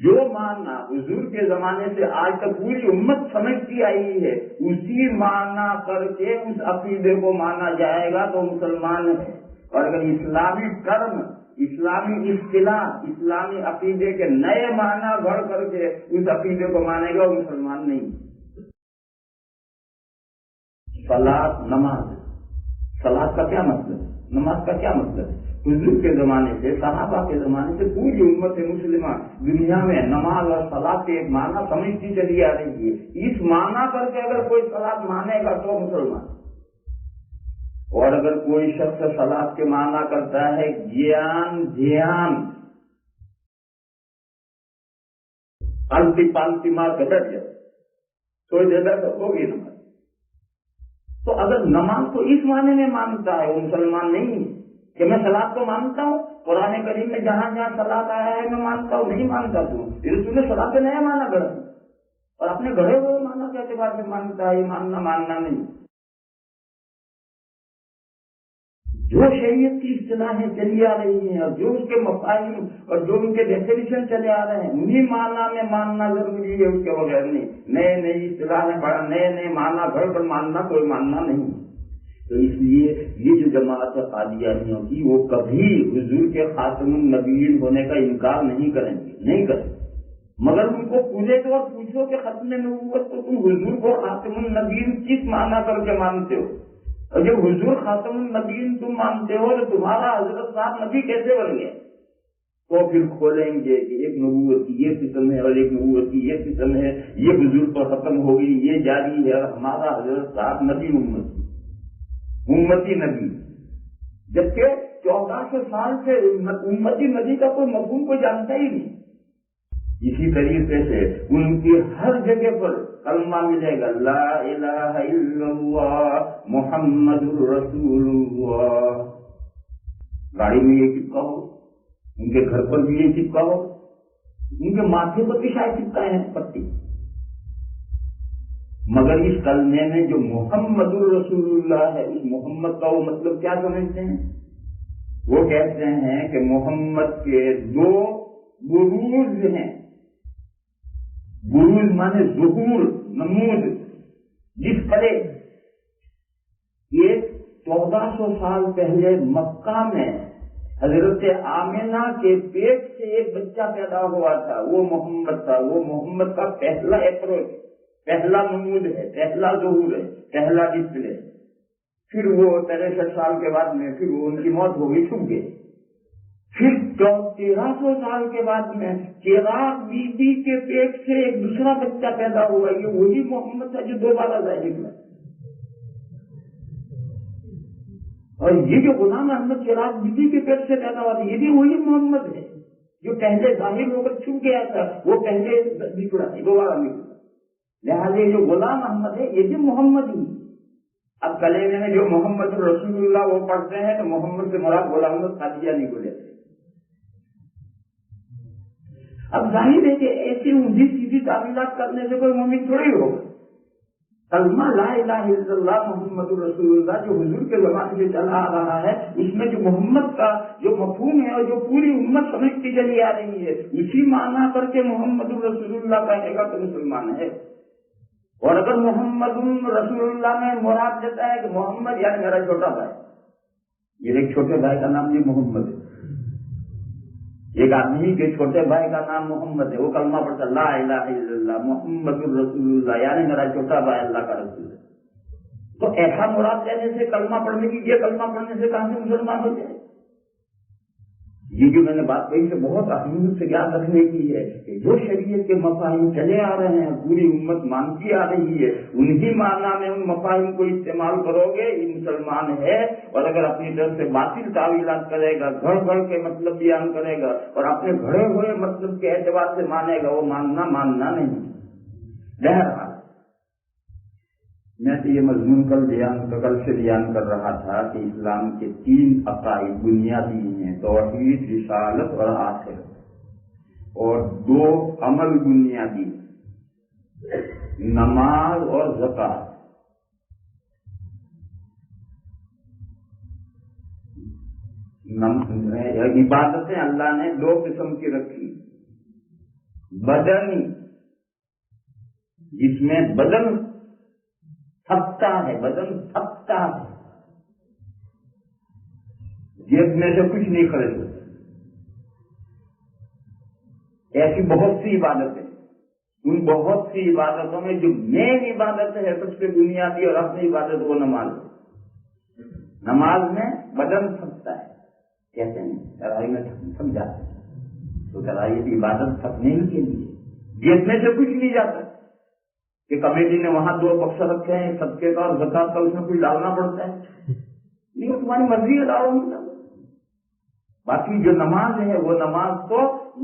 جو معنی حضور کے زمانے سے آج تک پوری امت سمجھتی آئی ہے اسی معنی کر کے اس عقیدے کو مانا جائے گا تو مسلمان ہے، اور اگر اسلامی ٹرم، اسلامی اصطلاح، اسلامی عقیدے کے نئے معنی گھڑ کر کے اس عقیدے کو مانے گا وہ مسلمان نہیں۔ صلاۃ، نماز، صلاۃ کا کیا مطلب ہے؟ نماز کا کیا مطلب ہے؟ حضور کے زمانے سے، صحابہ کے زمانے سے پوری امت مسلمہ دنیا میں نماز اور صلاۃ کے ایک معنی سمجھتی چلی آ رہی ہے، اس معنی کر کے اگر کوئی صلاۃ مانے گا تو مسلمان، اور اگر کوئی شخص صلاۃ کے معنی کرتا ہے گیان، دھیان، آلتی پالتی مار کے بیٹھ جائے تو جگہ تو ہوگی نماز. تو اگر نماز تو اس معنی میں مانتا ہے وہ مسلمان نہیں ہے کہ میں صلاۃ کو مانتا ہوں، قرآن کریم میں جہاں جہاں صلاۃ آیا ہے میں مانتا ہوں، نہیں مانتا تو رسول نے صلاۃ نیا مانا گڑا اور اپنے گڑے ہوئے مانا کے اعتبار سے مانتا ہے. ماننا نہیں. جو شریعت کی اصطلاحیں چلی آ رہی ہیں اور جو اس کے مفاہیم اور جو ان کے ڈیفینیشن چلے آ رہے ہیں انہیں معنی میں ماننا ضروری ہے، اس کے بغیر نہیں. نئی اصطلاحیں پڑھا، نئے معنی گھڑ کر ماننا کوئی ماننا نہیں. تو اس لیے یہ جو جماعت قادیانیوں کی وہ کبھی حضور کے خاتم النبیین ہونے کا انکار نہیں کریں گے، نہیں کریں. مگر ان کو پوچھے تو اور پوچھو کہ ختم نبوت تو تم حضور کو خاتم النبیین کس معنی کر کے مانتے ہو؟ اور جب حضور خاتم النبیین تم مانتے ہو تو تمہارا حضرت صاحب نبی کیسے بن گئے؟ تو پھر کھولیں گے کہ ایک نبوت کی یہ قسم ہے اور ایک نبوت کی یہ قسم ہے، یہ حضور پر ختم ہو گئی، یہ جاری ہے، اور ہمارا حضرت صاحب نبی امتی نبی. جبکہ 1400 سال سے امتی نبی کا کوئی مفہوم کوئی جانتا ہی نہیں. اسی طریقے سے ان کی ہر جگہ پر کلمہ ملے گا، لا الہ الا اللہ محمد رسول اللہ. گاڑی میں یہ چپکا ہو، ان کے گھر پر بھی یہ چپکا ہو، ان کے ماتھے پر بھی شاید چپکا ہے پٹی. مگر اس کلمے میں جو محمد رسول اللہ ہے، اس محمد کا وہ مطلب کیا سمجھتے ہیں؟ وہ کہتے ہیں کہ محمد کے 2 بروز ہیں. بروز مانے ظہور، نمود. جس پڑے یہ 1400 سال پہلے مکہ میں حضرت آمنہ کے پیٹ سے ایک بچہ پیدا ہوا تھا، وہ محمد تھا. وہ محمد کا پہلا اپروچ، پہلا نمود ہے، پہلا ظہور ہے، پہلا ڈسپلے. پھر وہ 63 سال کے بعد میں پھر وہ ان کی موت ہو گئی، چھپ گئے. پھر 1300 سال کے بعد میں چراغ بی بی کے پیٹ سے ایک دوسرا بچہ پیدا ہوا. یہ وہی محمد تھا جو دوبارہ ظاہر نکلا. اور یہ جو غلام احمد چراغ بی بی کے پیٹ سے پیدا ہوا تھا، یہ بھی وہی محمد ہے جو پہلے ظاہر ہو کر چھپ گیا تھا، وہ پہلے نکلا، دوبارہ نکلا. لہٰذا جو غلام احمد ہے یہ بھی محمد ہی. اب کلیمے میں جو محمد رسول اللہ وہ پڑھتے ہیں تو محمد سے مراد غلام احمد قادیانی کو لیتے ہیں. اب ظاہر ہے کہ ایسی اونچی سیدھی تعمیرات کرنے سے کوئی مومن تھوڑی ہوگا. کلمہ لا الہ الا اللہ محمد رسول اللہ جو حضور کے زمانے سے چلا آ رہا ہے، اس میں جو محمد کا جو مفہوم ہے اور جو پوری امت سمجھتی چلی آ رہی ہے، اسی معنی کر کے محمد رسول اللہ کہنے کا تو مسلمان ہے. اور اگر محمد رسول اللہ میں مراد دیتا ہے کہ محمد یعنی میرا چھوٹا بھائی، میرے چھوٹے بھائی کا نام بھی محمد ہے. ایک آدمی کے چھوٹے بھائی کا نام محمد ہے، وہ کلمہ پڑھتا لا الہ الا اللہ محمد رسول اللہ یعنی میرا چھوٹا بھائی اللہ کا رسول ہے. تو ایسا مراد لینے سے کلمہ پڑھنے کی، یہ کلمہ پڑھنے سے کہاں سے مسلمان ہو جائے؟ یہ جو میں نے بات کہی سے بہت اہمیت سے یاد رکھنے کی ہے کہ جو شریعت کے مفاہیم چلے آ رہے ہیں، پوری امت مانتی آ رہی ہے، انہی معنی میں ان مفاہیم کو استعمال کرو گے یہ مسلمان ہے. اور اگر اپنی طرف سے باطل تعویلات کرے گا، گھڑ کے مطلب بیان کرے گا اور اپنے گھڑے ہوئے مطلب کے اعتبار سے مانے گا، وہ ماننا نہیں. بہرحال میں تو یہ مضمون کل سے بیان کر رہا تھا کہ اسلام کے 3 عقائد بنیادی ہیں، توحید، رسالت اور آخرت. اور 2 عمل بنیادی، نماز اور زکات. عبادتیں اللہ نے 2 قسم کی رکھی، بدنی جس میں بدن تھکتا ہے، جیب میں سے کچھ نہیں خرچ ہوتا. ایسی بہت سی عبادتیں، ان بہت سی عبادتوں میں جو مین عبادت ہے سب سے بنیادی اور اپنی عبادت وہ نماز ہے. نماز میں بدن تھکتا ہے، کہتے ہیں ترائی میں تھک جاتے ہیں، تو ترائی کی عبادت تھکنے ہی کے لیے جیب میں سے کچھ نہیں جاتا کہ کمیٹی نے وہاں 2 بکس رکھے ہیں صدقے کا اور زکات کا، اس میں کچھ ڈالنا پڑتا ہے. نہیں، تمہاری مرضی ہے ڈالو نہیں ڈالو. باقی جو نماز ہے وہ نماز تو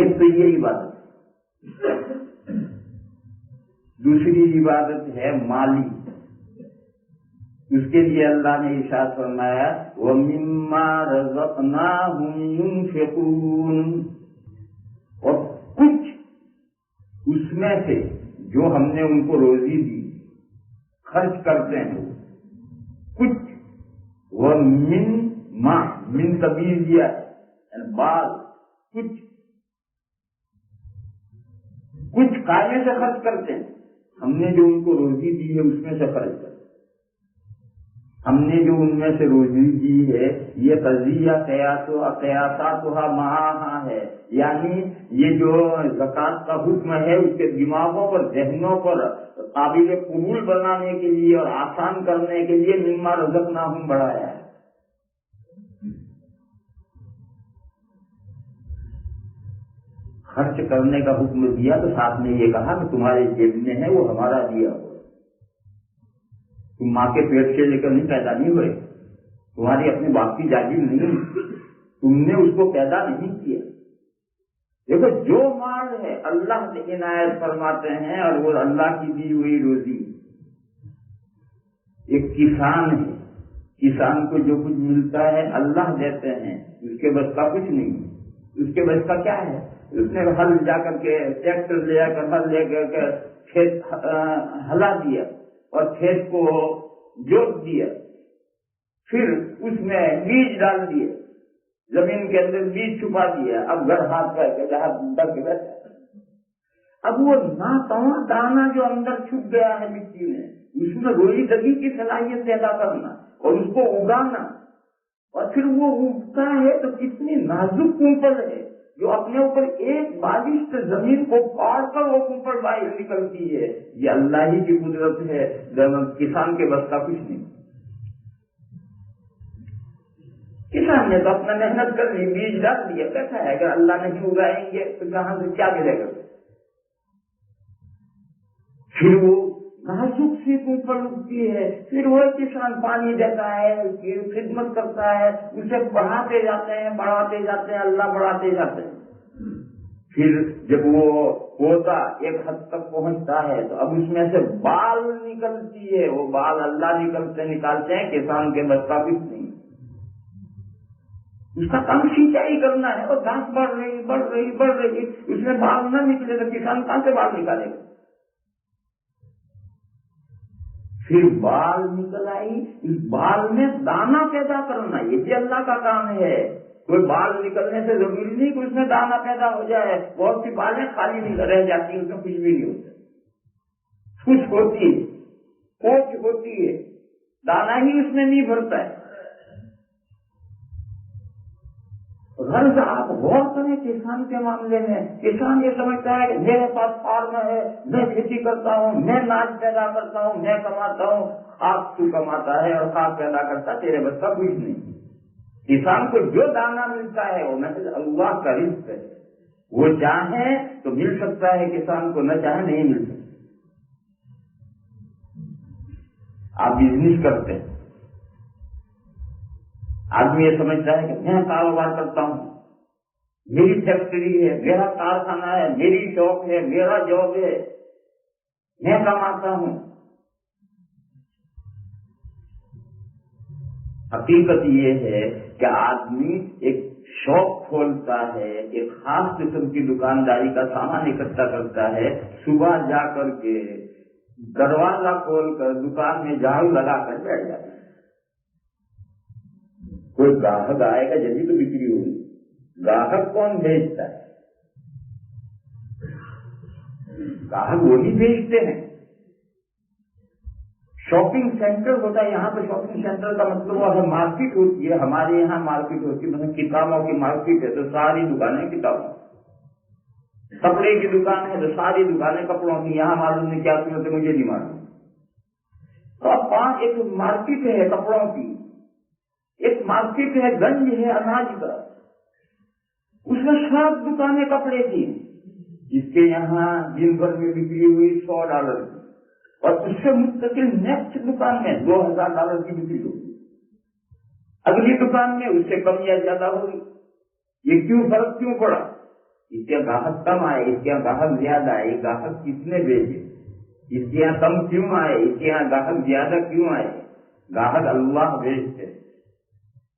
ایک تو یہ عبادت، دوسری عبادت ہے مالی. اس کے لیے اللہ نے ارشاد فرمایا وَمِمَّا رَزَقْنَاهُمْ يُنْفِقُونَ، اور کچھ اس میں سے جو ہم نے ان کو روزی دی خرچ کرتے ہیں. کچھ وَمِن مَا من تبیل دیا ہے، بعض کچھ کھانے سے خرچ کرتے ہیں. ہم نے جو ان کو روزی دی ہے اس میں سے خرچ کرتے ہیں. ہم نے جو ان میں سے روزی دی ہے یہ قضیہ قیاساتھا معاہا ہے، یعنی یہ جو زکوٰۃ کا حکم ہے اس کے دماغوں پر ذہنوں پر قابل قبول بنانے کے لیے اور آسان کرنے کے لیے مما رزقناہم بڑھایا ہے. خرچ کرنے کا حکم دیا تو ساتھ میں یہ کہا کہ تمہارے جیب میں ہے وہ ہمارا دیا ہوا. تم ماں کے پیٹ سے لے کر نہیں پیدا نہیں ہوئے، تمہاری اپنے باپ کی جاگیر نہیں، تم نے اس کو پیدا نہیں کیا. دیکھو جو مال ہے اللہ نے عنایت فرماتے ہیں اور وہ اللہ کی دی ہوئی روزی. ایک کسان ہے، کسان کو جو کچھ ملتا ہے اللہ دیتے ہیں، اس کے بس کا کچھ نہیں. اس کے بس کا کیا ہے؟ اس نے ہل جا کر کے ٹریکٹر لے جا کر ہل لے کر کے کھیت ہلا دیا اور کھیت کو جوت دیا، پھر اس میں بیج ڈال دیے، زمین کے اندر بیج چھپا دیا. اب گھر ہاتھ کر کے جہاں ڈر کے بیٹھا. اب وہ ناتواں دانا جو اندر چھپ گیا ہے مٹی میں، اس میں روئی دگی کی صلاحیت پیدا کرنا اور اس کو اگانا، اور پھر وہ اگتا ہے تو کتنی نازک کونپل ہے جو اپنے اوپر ایک بالشت زمین کو پاڑ کر وہ کونپل باہر نکلتی ہے. یہ اللہ ہی کی قدرت ہے، کسان کے بس کا کچھ نہیں. کسان نے تو اپنا محنت کر لی، بیج ڈال دیا، بیٹھا ہے. اگر اللہ نہیں اگائیں گے تو کہاں سے کیا ملے گا؟ پھر وہ نازک سی کونپل اگتی ہے، پھر وہ کسان پانی دیتا ہے، اس کی خدمت کرتا ہے، اسے بڑھاتے جاتے ہیں، اللہ بڑھاتے جاتے ہیں. پھر جب وہ پودا ایک حد تک پہنچتا ہے تو اب اس میں سے بال نکلتی ہے. وہ بال اللہ نکالتے ہیں، کسان کے بس کا کچھ نہیں. اس کا کام سینچائی کرنا ہے اور گھاس بڑھ رہی، اس میں بال نہ نکلے تو کسان کہاں سے بال نکالے گا؟ پھر بال نکل آئی، اس بال میں دانا پیدا کرنا یہ بھی اللہ کا کام ہے. کوئی بال نکلنے سے ضروری نہیں کہ اس میں دانا پیدا ہو جائے. بہت سی بالیں خالی نہیں رہ جاتی، اس میں کچھ بھی نہیں ہوتا. کچھ ہوتی ہے، کوچ ہوتی ہے، دانا ہی اس میں نہیں بھرتا ہے. غرض آپ غور کریں کسان کے معاملے میں. کسان یہ سمجھتا ہے کہ میرے پاس فارم ہے، میں کھیتی کرتا ہوں، میں ناج پیدا کرتا ہوں، میں کماتا ہوں. آپ تو کماتا ہے اور خاک پیدا کرتا، تیرے بس کا کچھ نہیں. کسان کو جو دانا ملتا ہے وہ محض اللہ کا رزق ہے. وہ چاہے تو مل سکتا ہے کسان کو، نہ چاہے نہیں مل سکتا. آپ بزنس کرتے ہیں، آدمی یہ سمجھتا ہے کہ میں کاروبار کرتا ہوں، میری فیکٹری ہے، میرا کارخانہ ہے، میری شاپ ہے، میرا جاب ہے، میں کماتا ہوں. حقیقت یہ ہے کہ آدمی ایک شاپ کھولتا ہے، ایک خاص قسم کی دکانداری کا سامان اکٹھا کرتا ہے. صبح جا کر کے دروازہ کھول کر دکان میں جھاڑو لگا کر بیٹھ جاتا ہے. کوئی گاہک آئے گا جبھی تو بکری ہوگی. گاہک کون بھیجتا ہے؟ گاہک وہی بھیجتے ہیں. شاپنگ سینٹر ہوتا ہے، یہاں پہ شاپنگ سینٹر کا مطلب اگر مارکیٹ ہوتی ہے، ہمارے یہاں مارکیٹ ہوتی ہے، مثلا کتابوں کی مارکیٹ ہے تو ساری دکانیں کتابوں. کپڑے کی دکان ہے تو ساری دکانیں کپڑوں کی. یہاں معلوم نہیں کیا صورت ہے، مجھے نہیں معلوم. تو اب ایک مارکیٹ ہے کپڑوں کی، ایک مارکیٹ ہے گنج ہے اناج کا، اس میں سب دکانیں کپڑے کی. جس کے یہاں دن بھر میں بکری ہوئی $100 کی، اور اس سے مستقل نیکسٹ دکان میں $2000 کی بکری ہوگی. اگلی دکان میں اس سے کم یا زیادہ ہوگی. یہ کیوں فرق کیوں پڑا؟ اس کے گاہک کم آئے، اس کے گاہک زیادہ آئے، گاہک کس نے بھیجے، اس کے یہاں کم کیوں آئے، اس کے یہاں گاہک زیادہ کیوں آئے؟ گاہک اللہ بھیجتے ہیں،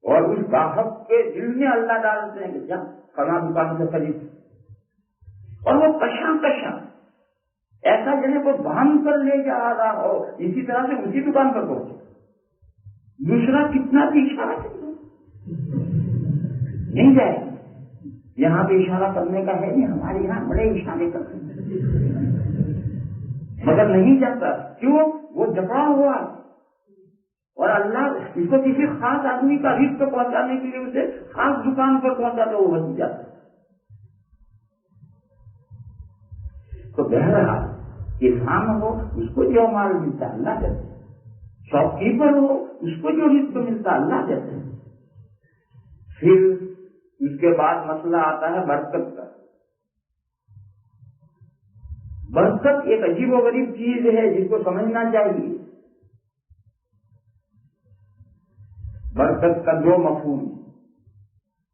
اور اس گاہک کے دل میں اللہ ڈالتے ہیں کہ جا فلاں دکان سے خرید، اور وہ کشاں کشاں ایسا جیسے کو باندھ کر لے جا رہا ہو، اسی طرح سے اسی دکان پر پہنچے. دوسرا کتنا بھی اشارہ نہیں جائے. یہاں پہ اشارہ کرنے کا ہے نہیں، ہمارے یہاں بڑے اشارے کرتے ہیں مگر نہیں جاتا. کیوں؟ وہ جکڑا ہوا ہے، اور اللہ اس کو کسی خاص آدمی کا رزق پہنچانے کے لیے اسے خاص دکان پر پہنچا تو وہ بچ جاتا ہے. تو بہرحال کسان ہو اس کو جو مال ملتا اللہ دیتے ہیں، شاپ کیپر ہو اس کو جو رزق ملتا اللہ دیتے ہیں. پھر اس کے بعد مسئلہ آتا ہے برکت کا. برکت ایک عجیب و غریب چیز ہے جس کو سمجھنا چاہیے. برکت کا دو مفہوم ہے.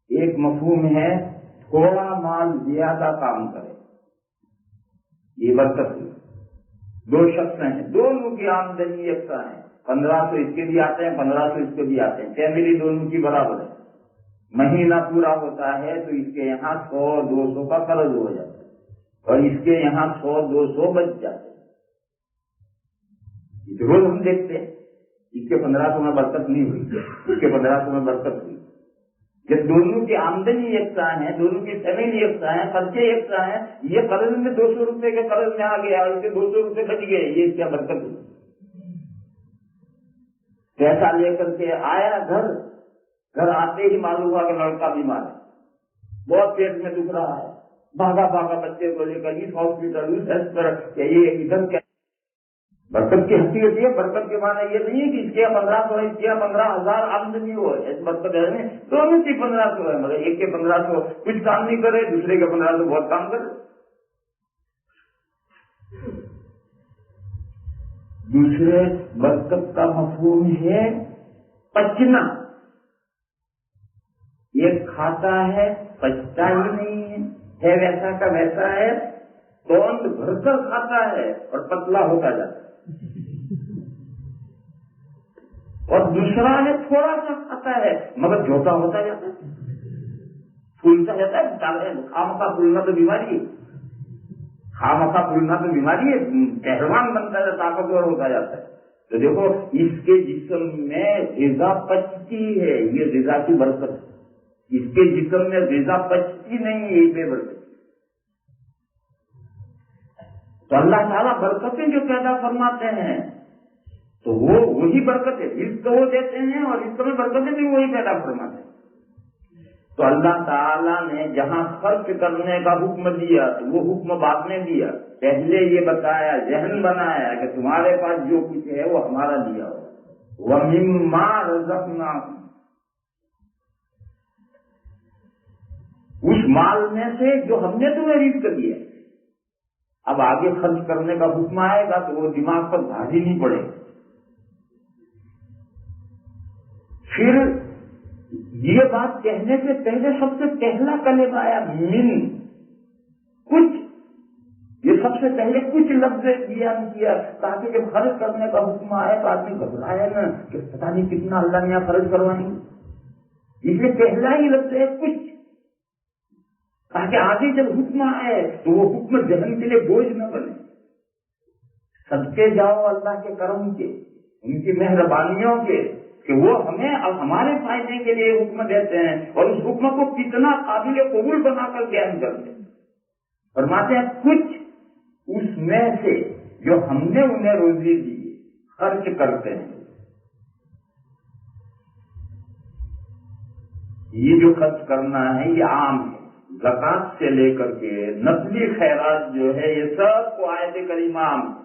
ایک مفہوم ہے تھوڑا مال زیادہ کام کرے، یہ برکت ہے. دو شخص ہیں، دونوں کی آمدنی یکساں ہے، 1500 اس کے بھی آتے ہیں، 1500 اس کے بھی آتے ہیں، فیملی دونوں کی برابر ہے. مہینہ پورا ہوتا ہے تو اس کے یہاں 100-200 کا قرض ہو جاتا ہے، اور اس کے یہاں 100-200 بچ جاتے ہیں. روز ہم دیکھتے ہیں اس کے 1500 میں برکت نہیں ہوئی، اس کے 1500 میں برکت ہوئی. جب دونوں کی آمدنی یکساں ہے، دونوں کی فیملی یکساں ہے، خرچے یکساں ہیں، یہ قرض میں 200 روپے کے قرض میں آ گیا اور اس کے 200 روپے بچ گئے، یہ کیا برکت ہوئی؟ پیسہ لے کر کے آیا گھر آتے ہی معلوم ہوا کہ لڑکا بیمار ہے، بہت پیٹ میں دکھ رہا ہے، بھاگا بچے کو لے کر اس ہاسپٹل اس ہسپتال کہ یہ ادھر کیا. برکت کی حقیقت ہے. برکت کے معنی یہ نہیں ہے کہ اس کے 1500 اس کے 15,000 آمدنی ہو، ایسی برکت ہے نہیں. دونوں کی 1500 ہے، مگر ایک کے 1500 کچھ کام نہیں کرے، دوسرے کے 1500 بہت کام کرے. دوسرے برکت کا مفہوم ہے پچنا. ایک کھاتا ہے پچتا ہی نہیں ہے ویسا کا ویسا ہے، توند بھر کر کھاتا ہے اور پتلا ہوتا جاتا ہے. اور دوسرا ہے تھوڑا سا کھاتا ہے مگر جھوٹا ہوتا جاتا ہے، پھولتا جاتا ہے. خامخواہ پھولنا تو بیماری ہے، خامخواہ پھولنا تو بیماری ہے، پہلوان بنتا ہے، طاقتور ہوتا جاتا ہے. تو دیکھو اس کے جسم میں غذا پچتی ہے، یہ غذا کی برکت ہے. اس کے جسم میں غذا پچتی نہیں ہے، یہ بے برکت. تو اللہ تعالیٰ برکتیں جو پیدا فرماتے ہیں تو وہ وہی برکت ہے. رزق وہ دیتے ہیں اور رزق میں برکتیں بھی وہی پیدا فرماتے ہیں. تو اللہ تعالیٰ نے جہاں خرچ کرنے کا حکم دیا تو وہ حکم بعد میں دیا. پہلے یہ بتایا، ذہن بنایا کہ تمہارے پاس جو کچھ ہے وہ ہمارا دیا ہو. وَمِمَّا رَزَقْنَاكُمْ، اس مال میں سے جو ہم نے تمہیں رزق دیا. اب آگے خرچ کرنے کا حکم آئے گا تو وہ دماغ پر بھاری نہیں پڑے. پھر یہ بات کہنے سے پہلے سب سے پہلا کلمہ آیا من، کچھ. یہ سب سے پہلے کچھ لفظ بیان کیا تاکہ جب خرچ کرنے کا حکم آئے تو آدمی گھبرائے نا کہ پتہ نہیں کتنا اللہ نے یہاں خرچ کروائیں گے. اس لیے پہلا ہی لفظ ہے کچھ، تاکہ آگے جب حکم آئے تو وہ حکم ذہن کے لیے بوجھ نہ بنے. صدقے جاؤ اللہ کے کرم کے، ان کی مہربانیوں کے، کہ وہ ہمیں اب ہمارے فائدے کے لیے حکم دیتے ہیں اور اس حکم کو کتنا قابل قبول بنا کر بیان کرتے ہیں. فرماتے ہیں کچھ اس میں سے جو ہم نے انہیں روزی دی خرچ کرتے ہیں. یہ جو خرچ کرنا ہے یہ عام ہے، زکات سے لے کر کے نقلی خیرات جو ہے یہ سب کو آیت کریمہ عام ہے.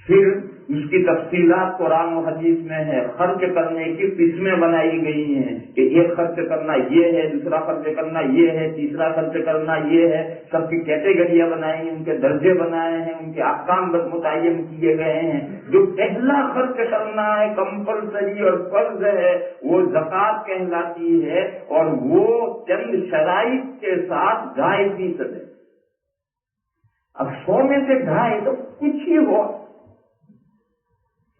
پھر اس کی تفصیلات قرآن و حدیث میں ہے. خرچ کرنے کی قسمیں بنائی گئی ہیں کہ ایک خرچ کرنا یہ ہے، دوسرا خرچ کرنا یہ ہے، تیسرا خرچ کرنا یہ ہے. سب کی کیٹیگریاں بنائی ہیں، ان کے درجے بنائے ہیں، ان کے احکام متعین کیے گئے ہیں. جو پہلا خرچ کرنا ہے کمپلسری اور فرض ہے وہ زکوٰۃ کہلاتی ہے، اور وہ چند شرائط کے ساتھ 2.5% ہے۔ اب 100 میں سے 2.5 تو کچھ ہی ہو،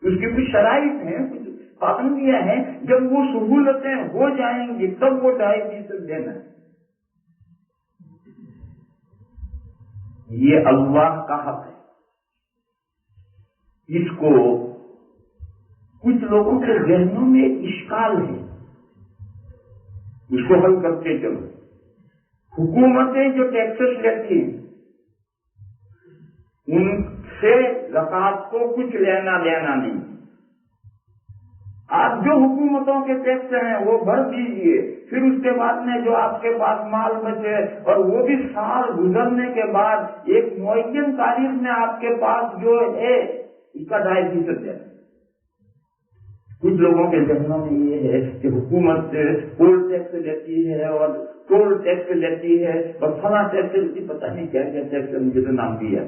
اس کی کچھ شرائط ہیں، کچھ پابندیاں ہیں، جب وہ سہولتیں ہو جائیں گی تب وہ 2.5% دینا ہے۔ یہ اللہ کا حق ہے، اس کو کچھ لوگوں کے ذہنوں میں ایک اشکال ہے، اس کو حل کرتے چلو۔ حکومتیں جو ٹیکسز لیتی ہیں ان سے زکوٰۃ کو کچھ لینا دینا نہیں۔ آپ جو حکومتوں کے ٹیکس ہیں وہ بھر دیجئے، پھر اس کے بعد میں جو آپ کے پاس مال بچے، اور وہ بھی سال گزرنے کے بعد ایک معین تاریخ میں آپ کے پاس جو ہے اس کا 2.5% ہے۔ کچھ لوگوں کے ذہنوں میں یہ ہے کہ حکومت پول ٹیکس لیتی ہے اور ٹول ٹیکس لیتی ہے اور فلاں ٹیکس لیتی، پتہ نہیں کیا کیا ٹیکس، مجھے تو نام دیا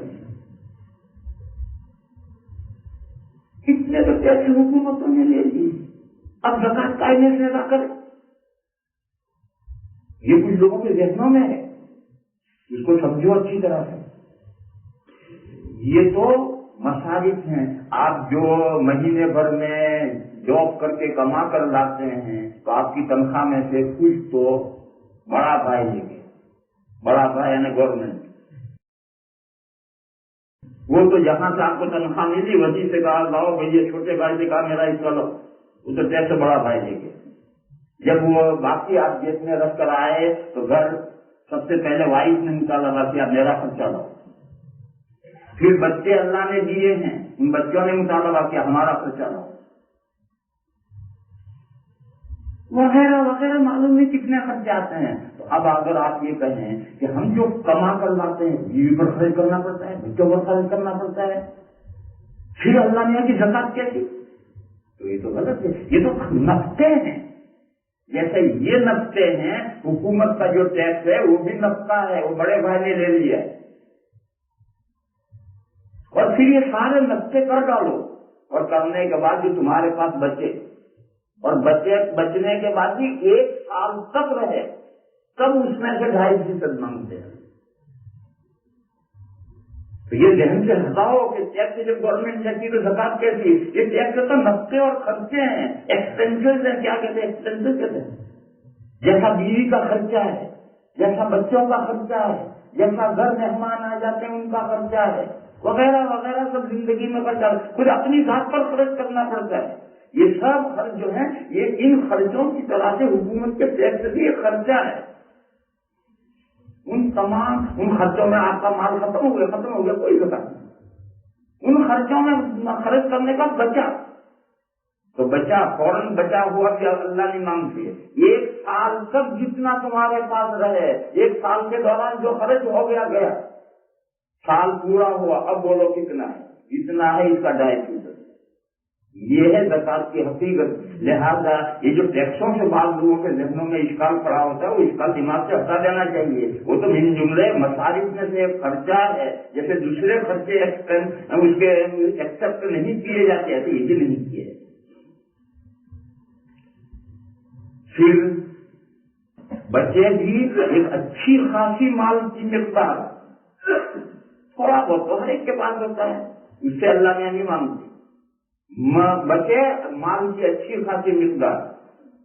کتنے تو ٹیکس حکومتوں نے لے لی، اب زکوٰۃ قائمے سے ادا کرے۔ یہ کچھ لوگوں کے ذہنوں میں ہے، اس کو سمجھو اچھی طرح سے۔ یہ تو مصارف ہیں، آپ جو مہینے بھر میں جاب کر کے کما کر لاتے ہیں تو آپ کی تنخواہ میں سے کچھ تو بڑا بھائی لے گئے، بڑا بھائی یعنی گورنمنٹ، وہ تو جہاں سے آپ کو تنخواہ ملی وہیں سے کہا لاؤ بھائی، چھوٹے بھائی سے کہا میرا حصہ لو، وہ تو ٹیکس بڑا بھائی لے گئے۔ جب وہ باقی آپ جیب میں رکھ کر آئے تو گھر سب سے پہلے وائف نے نکالا باقی آپ میرا خرچہ لاؤ، پھر بچے اللہ نے دیے ہیں ان بچوں نے مطالبہ کیا ہمارا خرچہ لاؤ، وغیرہ وغیرہ، معلوم نہیں کتنے خرچے آتے ہیں۔ تو اب اگر آپ یہ کہیں کہ ہم جو کما کر لاتے ہیں بیوی پر خرچ کرنا پڑتا ہے، بچوں پر خرچ کرنا پڑتا ہے، پھر اللہ نے کی زکوٰۃ کیسی، تو یہ تو غلط ہے، یہ تو نفقے ہیں۔ جیسے یہ نفقے ہیں، حکومت کا جو ٹیکس ہے وہ بھی نفقہ ہے، وہ بڑے بھائی نے لے لیا ہے، اور پھر یہ سارے نفقے کر ڈالو، اور کرنے کے بعد جو تمہارے پاس بچے، اور بچنے کے بعد بھی 1 سال تک رہے، تب اس میں سے 2.5% مانگتے ہیں۔ تو یہ ذہن سے ہٹاؤ کہ ٹیکس جب گورنمنٹ لیتی تو زکوٰۃ کیسی، یہ ٹیکس تو نفقے اور خرچے ہیں، ایکسپینسز ہیں، کیا کہتے ہیں ایکسپینسز کہتے ہیں، جیسا بیوی کا خرچہ ہے، جیسا بچوں کا خرچہ ہے، جیسا گھر مہمان آ جاتے ہیں ان کا خرچہ ہے، وغیرہ وغیرہ، سب زندگی میں خرچہ، خود اپنی ذات پر خرچ کرنا پڑتا ہے۔ یہ سب خرچ جو ہیں یہ ان خرچوں کی طرح سے حکومت کے ٹیکس بھی ایک خرچہ ہے۔ ان خرچوں میں آپ کا مال ختم ہو گیا کوئی زکوٰۃ نہیں، ان خرچوں میں خرچ کرنے کا بچا تو بچا، فوراً بچا ہوا کہ اللہ نہیں مانگتی ہے۔ 1 سال تک جتنا تمہارے پاس رہے، 1 سال کے دوران جو خرچ ہو گیا گیا، سال پورا ہوا، اب بولو کتنا ہے، جتنا ہے اس کا 2.5%۔ یہ ہے زکوٰۃ کی حقیقت۔ لہذا یہ جو ٹیکسوں سے بعض لوگوں کے ذہنوں میں اشکال پڑا ہوتا ہے وہ اشکال دماغ سے ہٹا دینا چاہیے، وہ تو من جملے مصارف میں سے ایک خرچہ ہے، جیسے دوسرے خرچے اس کے ایکسپٹ نہیں کیے جاتے ایسے یہ بھی نہیں کیے۔ پھر بچے بھی ایک اچھی خاصی مال کی مقدار، تھوڑا بہت تو ہر ایک کے پاس ہوتا ہے، اس سے اللہ نے نہیں مانگتی، بچے مال کی اچھی خاصی مقدار۔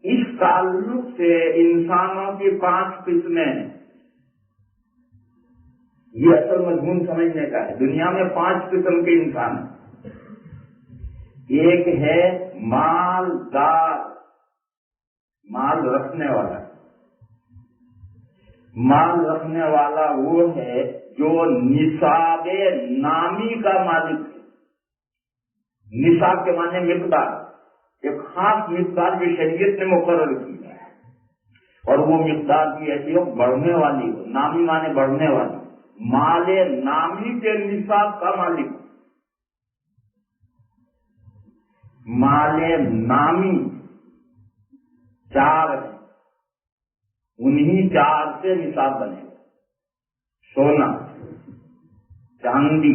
اس تعلق سے انسانوں کی 5 قسمیں ہیں، یہ اصل مضمون سمجھنے کا ہے۔ دنیا میں 5 قسم کے انسان ہیں۔ ایک ہے مالدار، مال رکھنے والا۔ مال رکھنے والا وہ ہے جو نصاب نامی کا مالک ہے۔ نصاب کے معنی مقدار، ایک خاص مقدار جو شریعت نے مقرر کی ہے، اور وہ مقدار بھی ایسی ہو بڑھنے والی ہو، نامی معنی بڑھنے والی، مال نامی کے نصاب کا مالک۔ مال نامی 4 ہیں، انہی 4 سے نصاب بنے گا، سونا، چاندی،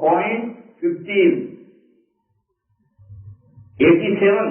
0.15, 87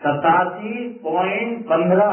87.15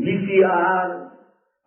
VCR,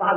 7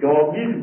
24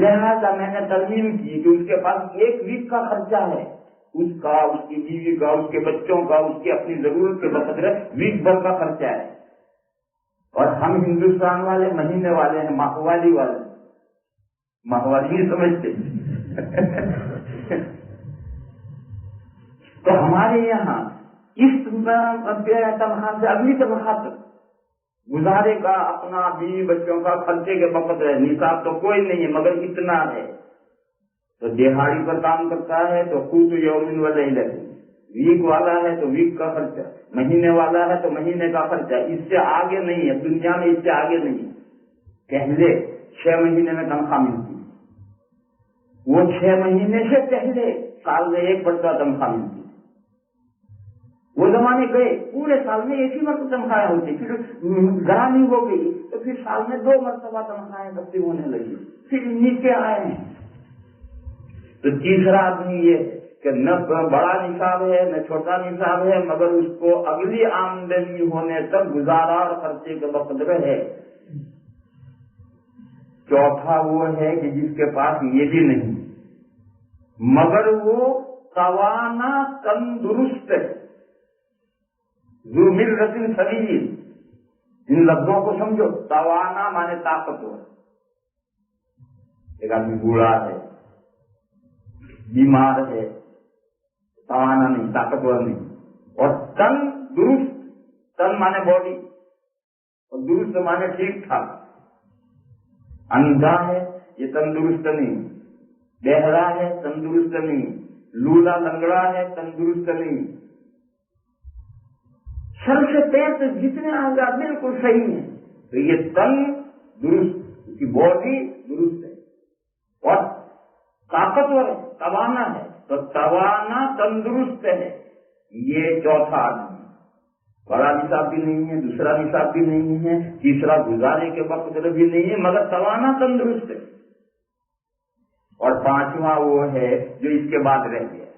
لہذا میں نے ترمیم کی کہ اس کے پاس 1 ویک کا خرچہ ہے، اس کا، اس کی بیوی کا، اس کے بچوں کا، اس کی اپنی ضرورت کے بقدر ویک بھر کا خرچہ ہے. اور ہم ہندوستان والے مہینے والے ہیں، ماہوالی والے. ماہوالی نہیں سمجھتے. تو ہمارے یہاں اس تنخواہ سے اگلی تنخواہ تک گزارے کا اپنا بیوی بچوں کا خرچے کے وقت ہے. نصاب تو کوئی نہیں ہے مگر اتنا ہے. تو دہاڑی پر کام کرتا ہے تو قوت یومن و لیلۃ، ویک والا ہے تو ویک کا خرچہ، مہینے والا ہے تو مہینے کا خرچہ. اس سے آگے نہیں ہے دنیا میں، اس سے آگے نہیں ہے. پہلے 6 مہینے میں تنخواہ ملتی، وہ 6 مہینے سے پہلے سال میں 1 مرتبہ تنخواہ ملتی. وہ زمانے گئے، پورے سال میں 1 ہی مرتبہ تنخواہیں ہوتی، پھر گرانی ہو گئی تو پھر سال میں 2 مرتبہ تنخواہیں تقسیم ہونے لگی، پھر نیچے آئے ہیں. تو تیسرا آدمی یہ کہ نہ بڑا نصاب ہے نہ چھوٹا نصاب ہے، مگر اس کو اگلی آمدنی ہونے تک گزارا اور خرچے کے بقدر ہے. چوتھا وہ ہے کہ جس کے پاس یہ بھی نہیں مگر وہ توانا تندرست ہے. ذو مرۃ سویل، ان لفظوں کو سمجھو. توانا مانے طاقتور. ایک آدمی بوڑھا ہے، بیمار ہے، توانا نہیں، طاقتور نہیں. اور تن درست، تن مانے باڈی اور درست مانے ٹھیک ٹھاک. اندھا ہے یہ تندرست نہیں، بہرا ہے تندرست نہیں، لولا لنگڑا ہے تندرست نہیں. سر سے پیر تک جتنے آگا بالکل صحیح ہے. تو یہ تن درست، اس کی باڈی درست ہے اور طاقتور ہے، توانا ہے. تو توانا تندرست ہے. یہ چوتھا آدمی. بڑا نصاب بھی نہیں ہے، دوسرا نصاب بھی نہیں ہے، تیسرا گزارے کے وقت بھی نہیں ہے مگر توانا تندرست ہے. اور پانچواں وہ ہے جو اس کے بعد رہ گیا.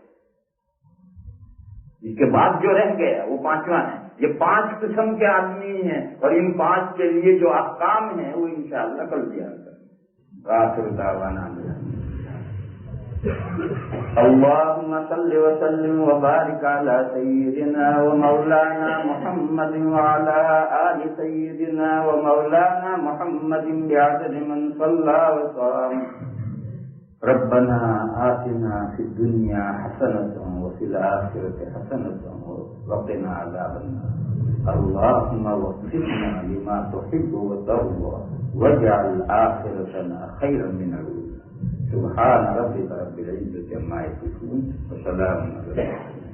اس کے بعد جو رہ گیا وہ پانچواں ہے. یہ 5 قسم کے آدمی ہیں اور ان 5 کے لیے جو احکام ہیں وہ انشاءاللہ کل بیان کریں. آخر دعوانا اللهم صل وسلم وبارك على سيدنا ومولانا محمد وعلى آل سيدنا ومولانا محمد بعدد من صلى وصام. ربنا آتنا في الدنيا حسنة وفي الآخرة حسنة وقنا عذاب النار. اللهم وفقنا لما تحب وترضى واجعل آخرتنا خيرا من الأولى. سبحان ربك رب العزة عما يصفون وسلام على المرسلين.